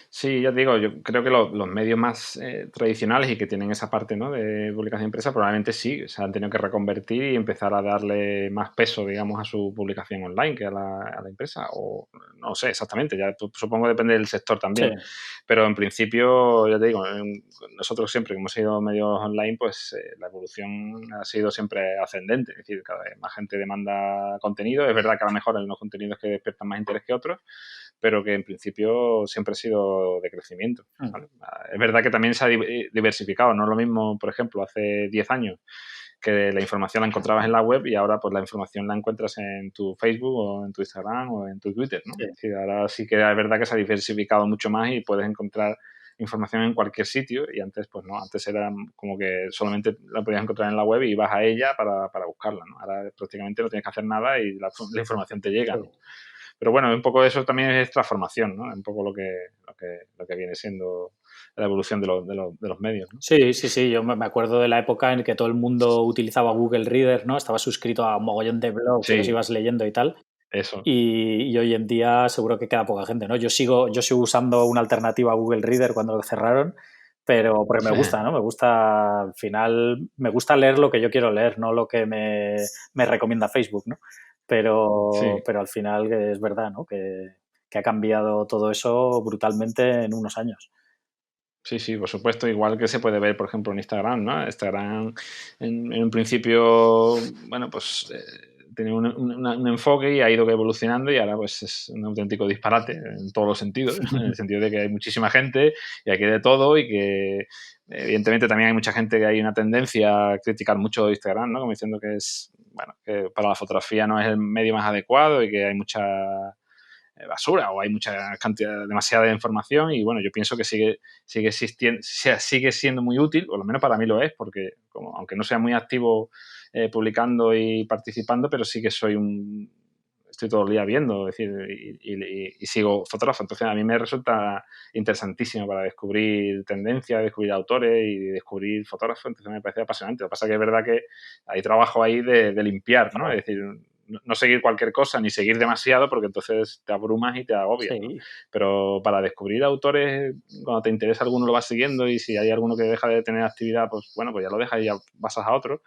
Sí, ya te digo, yo creo que los medios más tradicionales y que tienen esa parte, ¿no? de publicación impresa probablemente sí se han tenido que reconvertir y empezar a darle más peso, digamos, a su publicación online que a la impresa. O no sé exactamente, ya supongo que depende del sector también. Sí. Pero en principio, ya te digo, nosotros siempre que hemos sido medios online, pues la evolución ha sido siempre ascendente. Es decir, cada vez más gente demanda contenido. Es verdad que a lo mejor hay unos contenidos que despiertan más interés que otros, pero que en principio siempre ha sido de crecimiento, ¿vale? Es verdad que también se ha diversificado, no es lo mismo, por ejemplo, hace 10 años que la información la encontrabas en la web y ahora pues la información la encuentras en tu Facebook o en tu Instagram o en tu Twitter, ¿no? Sí. Es decir, ahora sí que es verdad que se ha diversificado mucho más y puedes encontrar información en cualquier sitio y antes pues no, antes era como que solamente la podías encontrar en la web y ibas a ella para buscarla, ¿no? Ahora prácticamente no tienes que hacer nada y la información te llega, ¿no? Pero bueno, un poco de eso también es transformación, ¿no? Un poco lo que viene siendo la evolución de los medios, ¿no? Sí. Yo me acuerdo de la época en que todo el mundo utilizaba Google Reader, ¿no? Estaba suscrito a un mogollón de blogs y los Sí, ibas leyendo y tal. eso. Y hoy en día seguro que queda poca gente, ¿no? Yo sigo usando una alternativa a Google Reader cuando lo cerraron, pero porque me Sí, gusta, ¿no? Me gusta, al final, me gusta leer lo que yo quiero leer, no lo que me recomienda Facebook, ¿no? Pero sí. al final que es verdad, ¿no? Que ha cambiado todo eso brutalmente en unos años. Sí, sí, por supuesto, igual que se puede ver, por ejemplo, en Instagram, ¿no? Instagram en un principio, bueno, pues tenía un enfoque y ha ido evolucionando y ahora pues es un auténtico disparate en todos los sentidos, ¿no? En el sentido de que hay muchísima gente y hay que de todo y que evidentemente también hay mucha gente que hay una tendencia a criticar mucho Instagram, ¿no? Como diciendo que es, bueno, que para la fotografía no es el medio más adecuado y que hay mucha basura o hay mucha cantidad, demasiada información y bueno, yo pienso que sigue existiendo, sigue siendo muy útil, o al menos para mí lo es, porque como, aunque no sea muy activo publicando y participando, pero sí que estoy todo el día viendo, es decir, y sigo fotógrafo, entonces a mí me resulta interesantísimo para descubrir tendencias, descubrir autores y descubrir fotógrafos, entonces me parece apasionante. Lo que pasa es que es verdad que hay trabajo ahí de limpiar, ¿no? Es decir, no seguir cualquier cosa ni seguir demasiado porque entonces te abrumas y te agobias, ¿no? Sí. Pero para descubrir autores, cuando te interesa alguno lo vas siguiendo y si hay alguno que deja de tener actividad, pues bueno, pues ya lo dejas y ya pasas a otro.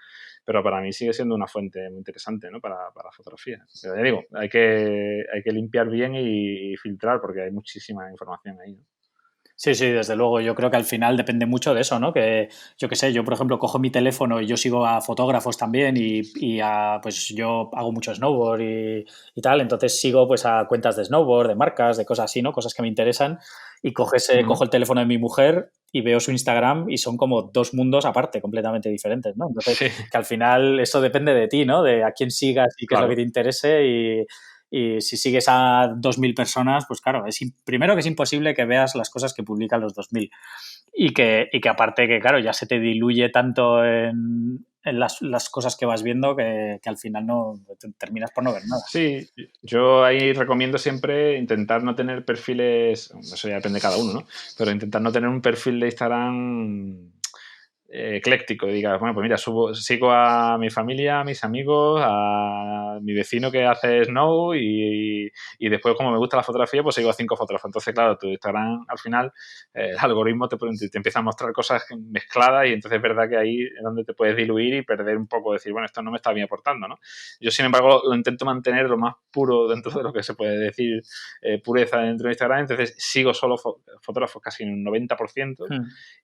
Pero para mí sigue siendo una fuente muy interesante, ¿no? Para fotografía. Pero ya digo, hay que limpiar bien y filtrar porque hay muchísima información ahí, ¿no? Sí, sí, desde luego. Yo creo que al final depende mucho de eso, ¿no? Que yo qué sé, yo por ejemplo cojo mi teléfono y yo sigo a fotógrafos también pues yo hago mucho snowboard y tal, entonces sigo pues a cuentas de snowboard, de marcas, de cosas así, ¿no? Cosas que me interesan y cojo el teléfono de mi mujer y veo su Instagram y son como dos mundos aparte, completamente diferentes, ¿no? Entonces, Sí, que al final eso depende de ti, ¿no? De a quién sigas y qué es lo que claro. te interese y si sigues a 2.000 personas, pues claro, primero que es imposible que veas las cosas que publican los 2.000 y que aparte que, claro, ya se te diluye tanto en las cosas que vas viendo que al final no terminas por no ver nada. Sí, yo ahí recomiendo siempre intentar no tener perfiles, eso ya depende de cada uno, ¿no? Pero intentar no tener un perfil de Instagram ecléctico, digas, bueno, pues mira, sigo a mi familia, a mis amigos, a mi vecino que hace snow y después como me gusta la fotografía, pues sigo a 5 fotógrafos. Entonces, claro, tu Instagram al final, el algoritmo te empieza a mostrar cosas mezcladas y entonces es verdad que ahí es donde te puedes diluir y perder un poco, decir, bueno, esto no me está bien aportando, ¿no? Yo, sin embargo, lo intento mantener lo más puro dentro de lo que se puede decir pureza dentro de Instagram, entonces sigo solo fotógrafos casi en un 90%.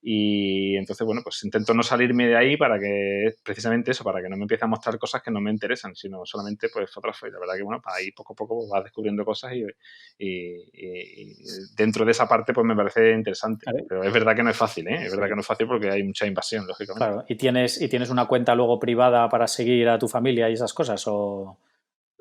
Y entonces, bueno, pues intento no salirme de ahí para que, precisamente eso, para que no me empiece a mostrar cosas que no me interesan, sino solamente, pues, fotógrafo. Y la verdad que, bueno, para ahí poco a poco vas descubriendo cosas y dentro de esa parte, pues, me parece interesante. Vale. Pero es verdad que no es fácil, ¿eh? Es verdad Sí. que no es fácil porque hay mucha invasión, lógicamente. Claro. ¿Y tienes una cuenta luego privada para seguir a tu familia y esas cosas? O...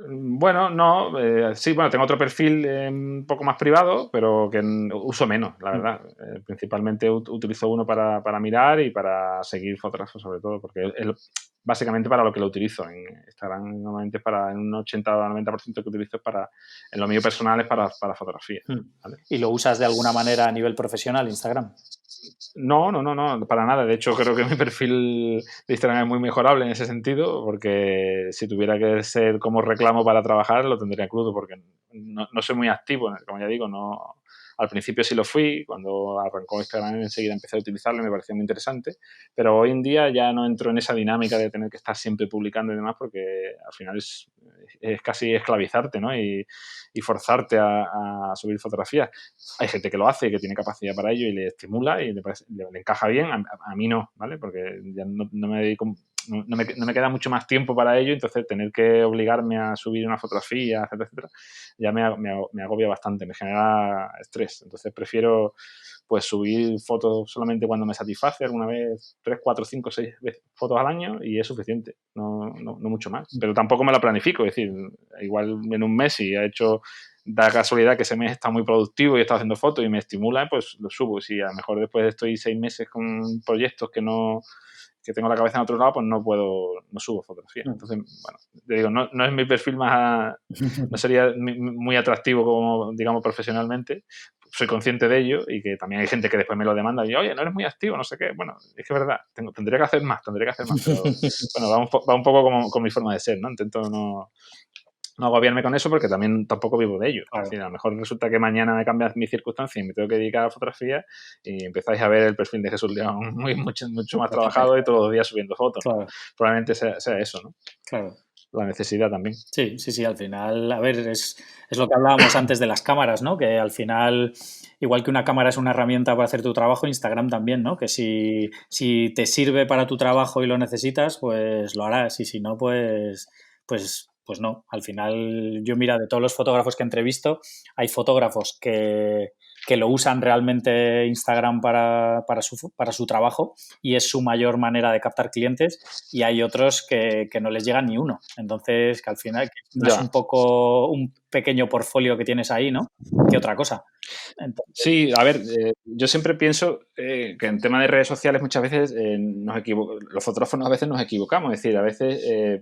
Bueno, no, sí, bueno, tengo otro perfil un poco más privado, pero que uso menos, la verdad. Principalmente utilizo uno para mirar y para seguir fotógrafos, sobre todo, porque básicamente para lo que lo utilizo. En Instagram normalmente en un 80 o 90% que utilizo es en lo mío personal es para fotografía, ¿vale? ¿Y lo usas de alguna manera a nivel profesional, Instagram? No, para nada. De hecho, creo que mi perfil de Instagram es muy mejorable en ese sentido, porque si tuviera que ser como reclamo para trabajar, lo tendría crudo, porque no soy muy activo, como ya digo, no. Al principio sí lo fui, cuando arrancó Instagram enseguida empecé a utilizarlo y me pareció muy interesante, pero hoy en día ya no entro en esa dinámica de tener que estar siempre publicando y demás, porque al final es casi esclavizarte, ¿no? Y forzarte a subir fotografías. Hay gente que lo hace y que tiene capacidad para ello y le estimula y le encaja bien, a mí no, ¿vale? Porque ya no me dedico, no me queda mucho más tiempo para ello, entonces tener que obligarme a subir una fotografía, etcétera, etcétera, ya me agobia bastante, me genera estrés. Entonces prefiero pues subir fotos solamente cuando me satisface, alguna vez 3, 4, 5, 6 fotos al año y es suficiente, no mucho más. Pero tampoco me lo planifico, es decir, igual en un mes si ha hecho, da casualidad que ese mes está muy productivo y está haciendo fotos y me estimula, pues lo subo. Si a lo mejor después estoy 6 meses con proyectos que tengo la cabeza en otro lado, pues no subo fotografía. Entonces, bueno, te digo, no es mi perfil más, no sería muy atractivo como, digamos, profesionalmente. Soy consciente de ello y que también hay gente que después me lo demanda y, oye, no eres muy activo, no sé qué. Bueno, es que es verdad, tendría que hacer más, pero bueno, va un poco como con mi forma de ser, ¿no? Intento no agobiarme con eso porque también tampoco vivo de ello. Claro. Es decir, a lo mejor resulta que mañana me cambian mis circunstancias y me tengo que dedicar a la fotografía y empezáis a ver el perfil de Jesús León mucho más trabajado y todos los días subiendo fotos, ¿no? Claro, Probablemente sea eso, ¿no? claro. la necesidad también. Sí, sí, sí, al final, a ver, es lo que hablábamos antes de las cámaras, ¿no? Que al final, igual que una cámara es una herramienta para hacer tu trabajo, Instagram también, ¿no? Que si te sirve para tu trabajo y lo necesitas, pues lo harás. Y si no, pues no. Al final, yo mira, de todos los fotógrafos que he entrevisto, hay fotógrafos que lo usan realmente Instagram para su trabajo y es su mayor manera de captar clientes, y hay otros que no les llega ni uno. Entonces, que al final que es Ya. un poco un pequeño portfolio que tienes ahí, ¿no? Que otra cosa. Entonces, Sí, a ver, yo siempre pienso que en tema de redes sociales muchas veces los fotógrafos a veces nos equivocamos. Es decir, a veces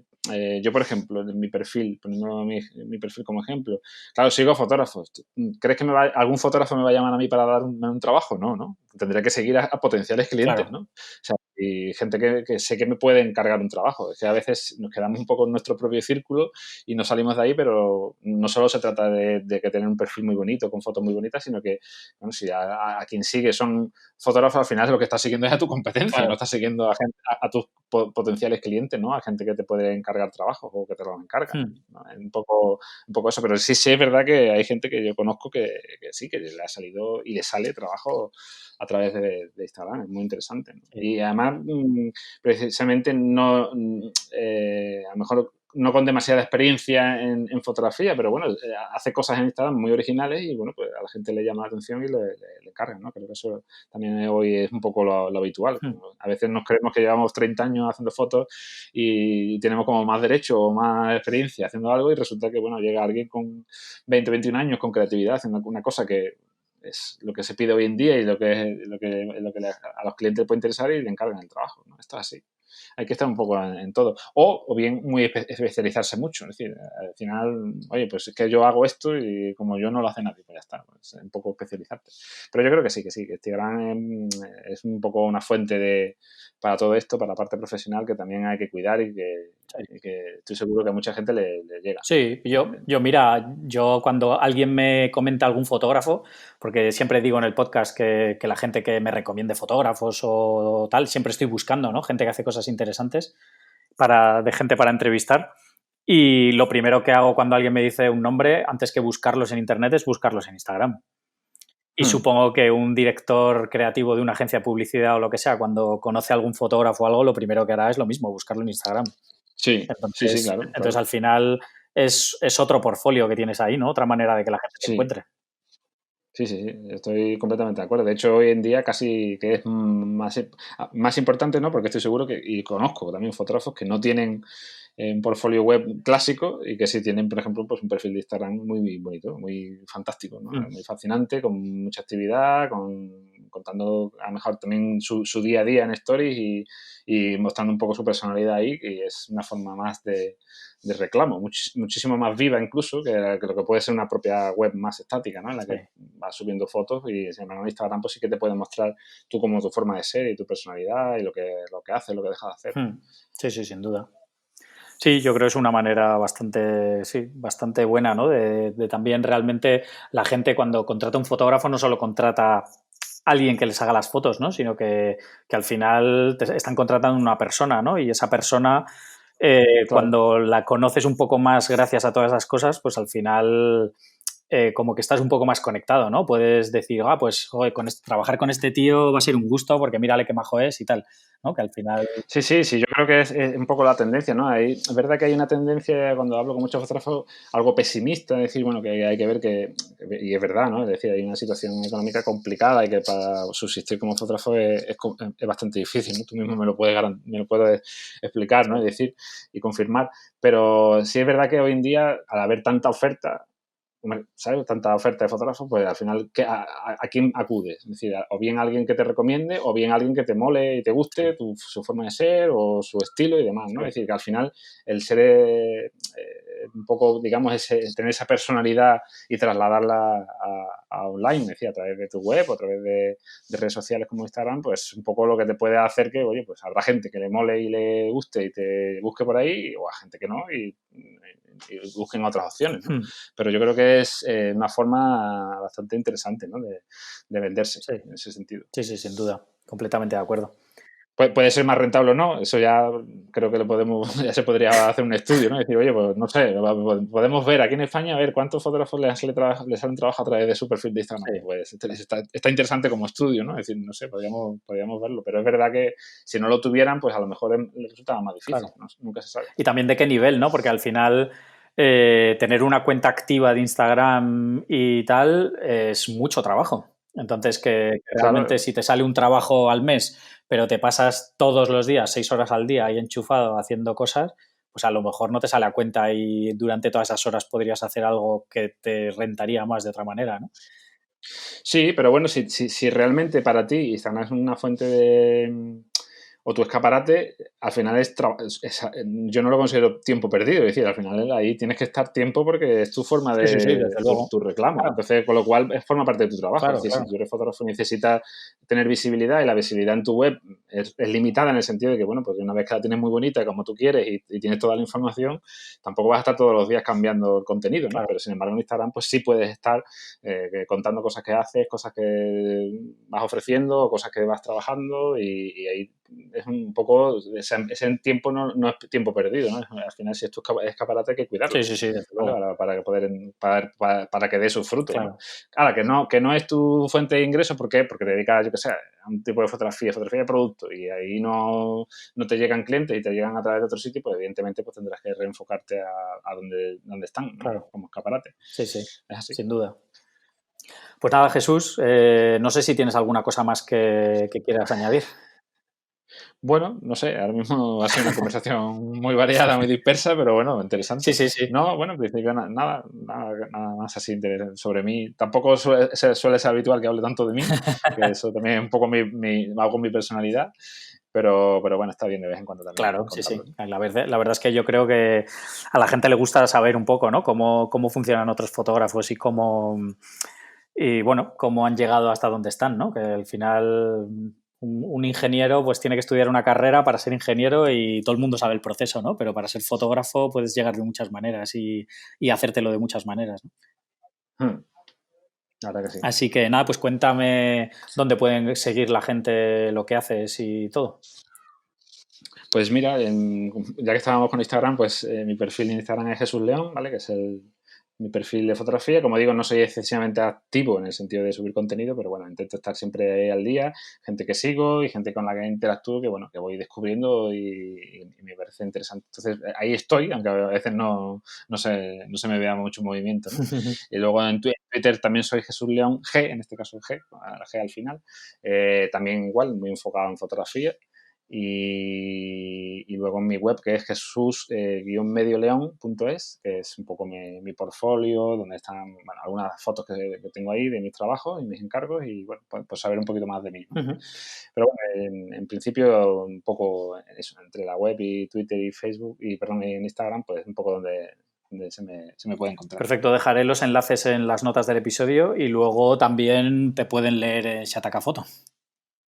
yo, por ejemplo, en mi perfil, poniendo mi perfil como ejemplo, claro, sigo fotógrafos. ¿Crees que algún fotógrafo me va a llamar a mí para darme un trabajo? No, ¿no? Tendré que seguir a potenciales clientes, claro. ¿no? O sea, y gente que sé que me puede encargar un trabajo. Es que a veces nos quedamos un poco en nuestro propio círculo y no salimos de ahí, pero no solo se trata de que tener un perfil muy bonito, con fotos muy bonitas, sino que bueno, si a quien sigue son fotógrafos, al final lo que estás siguiendo es a tu competencia, Claro. no estás siguiendo a tus potenciales clientes, ¿no? A gente que te puede encargar trabajos o que te los encargan, ¿no? Es un poco eso, pero sí, sí es verdad que hay gente que yo conozco que sí, que le ha salido y le sale trabajo a través de Instagram, es muy interesante, ¿no? Sí. Y además, precisamente no, a lo mejor no con demasiada experiencia en fotografía, pero bueno, hace cosas en Instagram muy originales y bueno, pues a la gente le llama la atención y le cargan, ¿no? Creo que eso también hoy es un poco lo habitual. A veces nos creemos que llevamos 30 años haciendo fotos y tenemos como más derecho o más experiencia haciendo algo y resulta que, bueno, llega alguien con 20, 21 años con creatividad haciendo una cosa que es lo que se pide hoy en día y lo que a los clientes puede interesar y le encargan el trabajo, ¿no? Esto es así. Hay que estar un poco en todo. O bien muy especializarse mucho. Es decir, al final, oye, pues es que yo hago esto y como yo no lo hace nadie, pues ya está. Pues un poco especializarte. Pero yo creo que sí, que Instagram es un poco una fuente para todo esto, para la parte profesional, que también hay que cuidar y que estoy seguro que a mucha gente le llega. Sí, mira, yo cuando alguien me comenta algún fotógrafo, porque siempre digo en el podcast que la gente que me recomiende fotógrafos o tal, siempre estoy buscando, ¿no? Gente que hace cosas interesantes de gente para entrevistar. Y lo primero que hago cuando alguien me dice un nombre, antes que buscarlos en internet, es buscarlos en Instagram. Y supongo que un director creativo de una agencia de publicidad o lo que sea, cuando conoce a algún fotógrafo o algo, lo primero que hará es lo mismo, buscarlo en Instagram. Sí, sí, Entonces, claro, entonces claro. al final es otro portfolio que tienes ahí, ¿no? Otra manera de que la gente te Sí, encuentre. sí, sí, sí, estoy completamente de acuerdo. De hecho, hoy en día casi que es más importante, ¿no? Porque estoy seguro y conozco también fotógrafos que no tienen un portfolio web clásico y que sí tienen, por ejemplo, pues un perfil de Instagram muy bonito, muy fantástico, ¿no? Muy fascinante, con mucha actividad, contando a lo mejor también su día a día en stories y mostrando un poco su personalidad ahí, que es una forma más de reclamo, muchísimo más viva incluso que lo que puede ser una propia web más estática, ¿no? En la Sí. que vas subiendo fotos y sin embargo en Instagram pues sí que te puede mostrar tú como tu forma de ser y tu personalidad y lo que haces, lo que dejas de hacer. Sí, sí, sin duda. Sí, yo creo que es una manera bastante buena, ¿no? De también realmente la gente cuando contrata un fotógrafo no solo contrata a alguien que les haga las fotos, ¿no? Sino que al final están contratando una persona, ¿no? Y esa persona, Claro. cuando la conoces un poco más gracias a todas esas cosas, pues al final como que estás un poco más conectado, ¿no? Puedes decir, pues joder, trabajar con este tío va a ser un gusto porque mírale qué majo es y tal, ¿no? Que al final... Sí, sí, sí, yo creo que es un poco la tendencia, ¿no? Es verdad que hay una tendencia, cuando hablo con muchos fotógrafos, algo pesimista, es decir, bueno, que hay que ver y es verdad, ¿no? Es decir, hay una situación económica complicada y que para subsistir como fotógrafo es bastante difícil, ¿no? Tú mismo me lo puedes explicar, ¿no? Es decir, y confirmar, pero sí es verdad que hoy en día, al haber tanta oferta, ¿sabes? Tanta oferta de fotógrafos, pues al final, ¿a quién acudes? Es decir, o bien alguien que te recomiende, o bien alguien que te mole y te guste su forma de ser o su estilo y demás, ¿no? Es decir, que al final el ser un poco, digamos, tener esa personalidad y trasladarla a online, es decir, a través de tu web o a través de redes sociales como Instagram, pues un poco lo que te puede hacer que, oye, pues habrá gente que le mole y le guste y te busque por ahí, o a gente que no y busquen otras opciones, ¿no? Pero yo creo que es una forma bastante interesante, ¿no? de venderse Sí, en ese sentido. sí, sí, sin duda. Completamente de acuerdo. puede ser más rentable o no, eso ya creo que ya se podría hacer un estudio, ¿no? Decir, oye, pues no sé, podemos ver aquí en España, a ver cuántos fotógrafos les han trabajado a través de su perfil de Instagram. Sí. Pues está interesante como estudio, ¿no? Es decir, no sé, podríamos verlo, pero es verdad que si no lo tuvieran, pues a lo mejor les resultaba más difícil, claro. ¿No? Nunca se sabe. Y también de qué nivel, ¿no? Porque al final tener una cuenta activa de Instagram y tal es mucho trabajo. Entonces, que realmente si te sale un trabajo al mes, pero te pasas todos los días, 6 horas al día ahí enchufado haciendo cosas, pues a lo mejor no te sale a cuenta y durante todas esas horas podrías hacer algo que te rentaría más de otra manera, ¿no? Sí, pero bueno, si realmente para ti Instagram es una fuente de... o tu escaparate, al final yo no lo considero tiempo perdido, es decir, al final ahí tienes que estar tiempo porque es tu forma de tu reclamo, claro. Entonces, con lo cual forma parte de tu trabajo, claro, es decir, claro. Si tú eres fotógrafo necesitas tener visibilidad y la visibilidad en tu web es limitada en el sentido de que, bueno, pues una vez que la tienes muy bonita como tú quieres y tienes toda la información, tampoco vas a estar todos los días cambiando el contenido, ¿no? Claro. Pero sin embargo en Instagram pues sí puedes estar contando cosas que haces, cosas que vas ofreciendo, cosas que vas trabajando y ahí es un poco, ese tiempo no es tiempo perdido, ¿no? Al final, si es tu escaparate, hay que cuidarlo. Sí, ¿vale? Para que dé sus frutos. Claro. ¿no? Ahora, que no es tu fuente de ingresos, ¿por qué? Porque te dedicas, yo qué sé, a un tipo de fotografía de producto, y ahí no te llegan clientes y te llegan a través de otro sitio, pues evidentemente pues tendrás que reenfocarte a donde están, ¿no? Claro. Como escaparate. Sí, es así. Sin duda. Pues nada, Jesús, no sé si tienes alguna cosa más que quieras añadir. Bueno, no sé, ahora mismo ha sido una conversación muy variada, muy dispersa, pero bueno, interesante. Sí. No, bueno, en principio nada más así interesante sobre mí. Tampoco suele ser habitual que hable tanto de mí, que eso también es un poco hago con mi personalidad. Pero bueno, está bien de vez en cuando también. Claro, sí. La verdad es que yo creo que a la gente le gusta saber un poco, ¿no? Cómo funcionan otros fotógrafos y cómo han llegado hasta donde están, ¿no? Que al final un ingeniero pues tiene que estudiar una carrera para ser ingeniero y todo el mundo sabe el proceso, ¿no? Pero para ser fotógrafo puedes llegar de muchas maneras y hacértelo de muchas maneras, ¿no? La verdad que sí. Así que nada, pues cuéntame dónde pueden seguir la gente lo que haces y todo. Pues mira, ya que estábamos con Instagram, pues mi perfil de Instagram es Jesús León, ¿vale? Que es mi perfil de fotografía. Como digo, no soy excesivamente activo en el sentido de subir contenido, pero bueno, intento estar siempre al día, gente que sigo y gente con la que interactúo que voy descubriendo y me parece interesante. Entonces, ahí estoy, aunque a veces no se me vea mucho movimiento, ¿no? Y luego en Twitter también soy Jesús León G, en este caso G, la G al final. También igual, muy enfocado en fotografía. Y luego en mi web, que es jesús-medioleón.es, que es un poco mi portfolio, donde están algunas fotos que tengo ahí de mis trabajos y mis encargos y bueno, pues saber un poquito más de mí, ¿no? Uh-huh. Pero bueno, en principio un poco eso, entre la web y Twitter y Facebook en Instagram, pues un poco donde se me puede encontrar. Perfecto, dejaré los enlaces en las notas del episodio y luego también te pueden leer en Shataka Photo.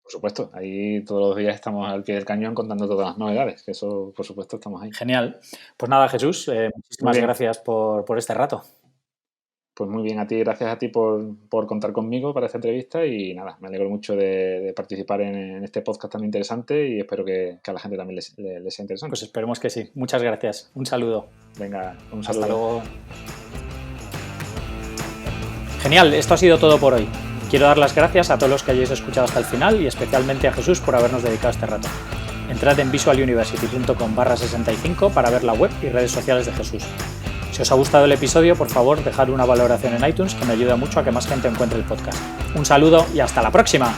Por supuesto, ahí todos los días estamos al pie del cañón contando todas las novedades, que eso, por supuesto, estamos ahí. Genial. Pues nada, Jesús, muchísimas gracias por este rato. Pues muy bien, gracias a ti por contar conmigo para esta entrevista y nada, me alegro mucho de participar en este podcast tan interesante y espero que a la gente también les sea interesante. Pues esperemos que sí. Muchas gracias. Un saludo. Venga, un saludo. Hasta luego. Genial, esto ha sido todo por hoy. Quiero dar las gracias a todos los que hayáis escuchado hasta el final y especialmente a Jesús por habernos dedicado este rato. Entrad en visualuniversity.com/65 para ver la web y redes sociales de Jesús. Si os ha gustado el episodio, por favor, dejad una valoración en iTunes que me ayuda mucho a que más gente encuentre el podcast. Un saludo y hasta la próxima.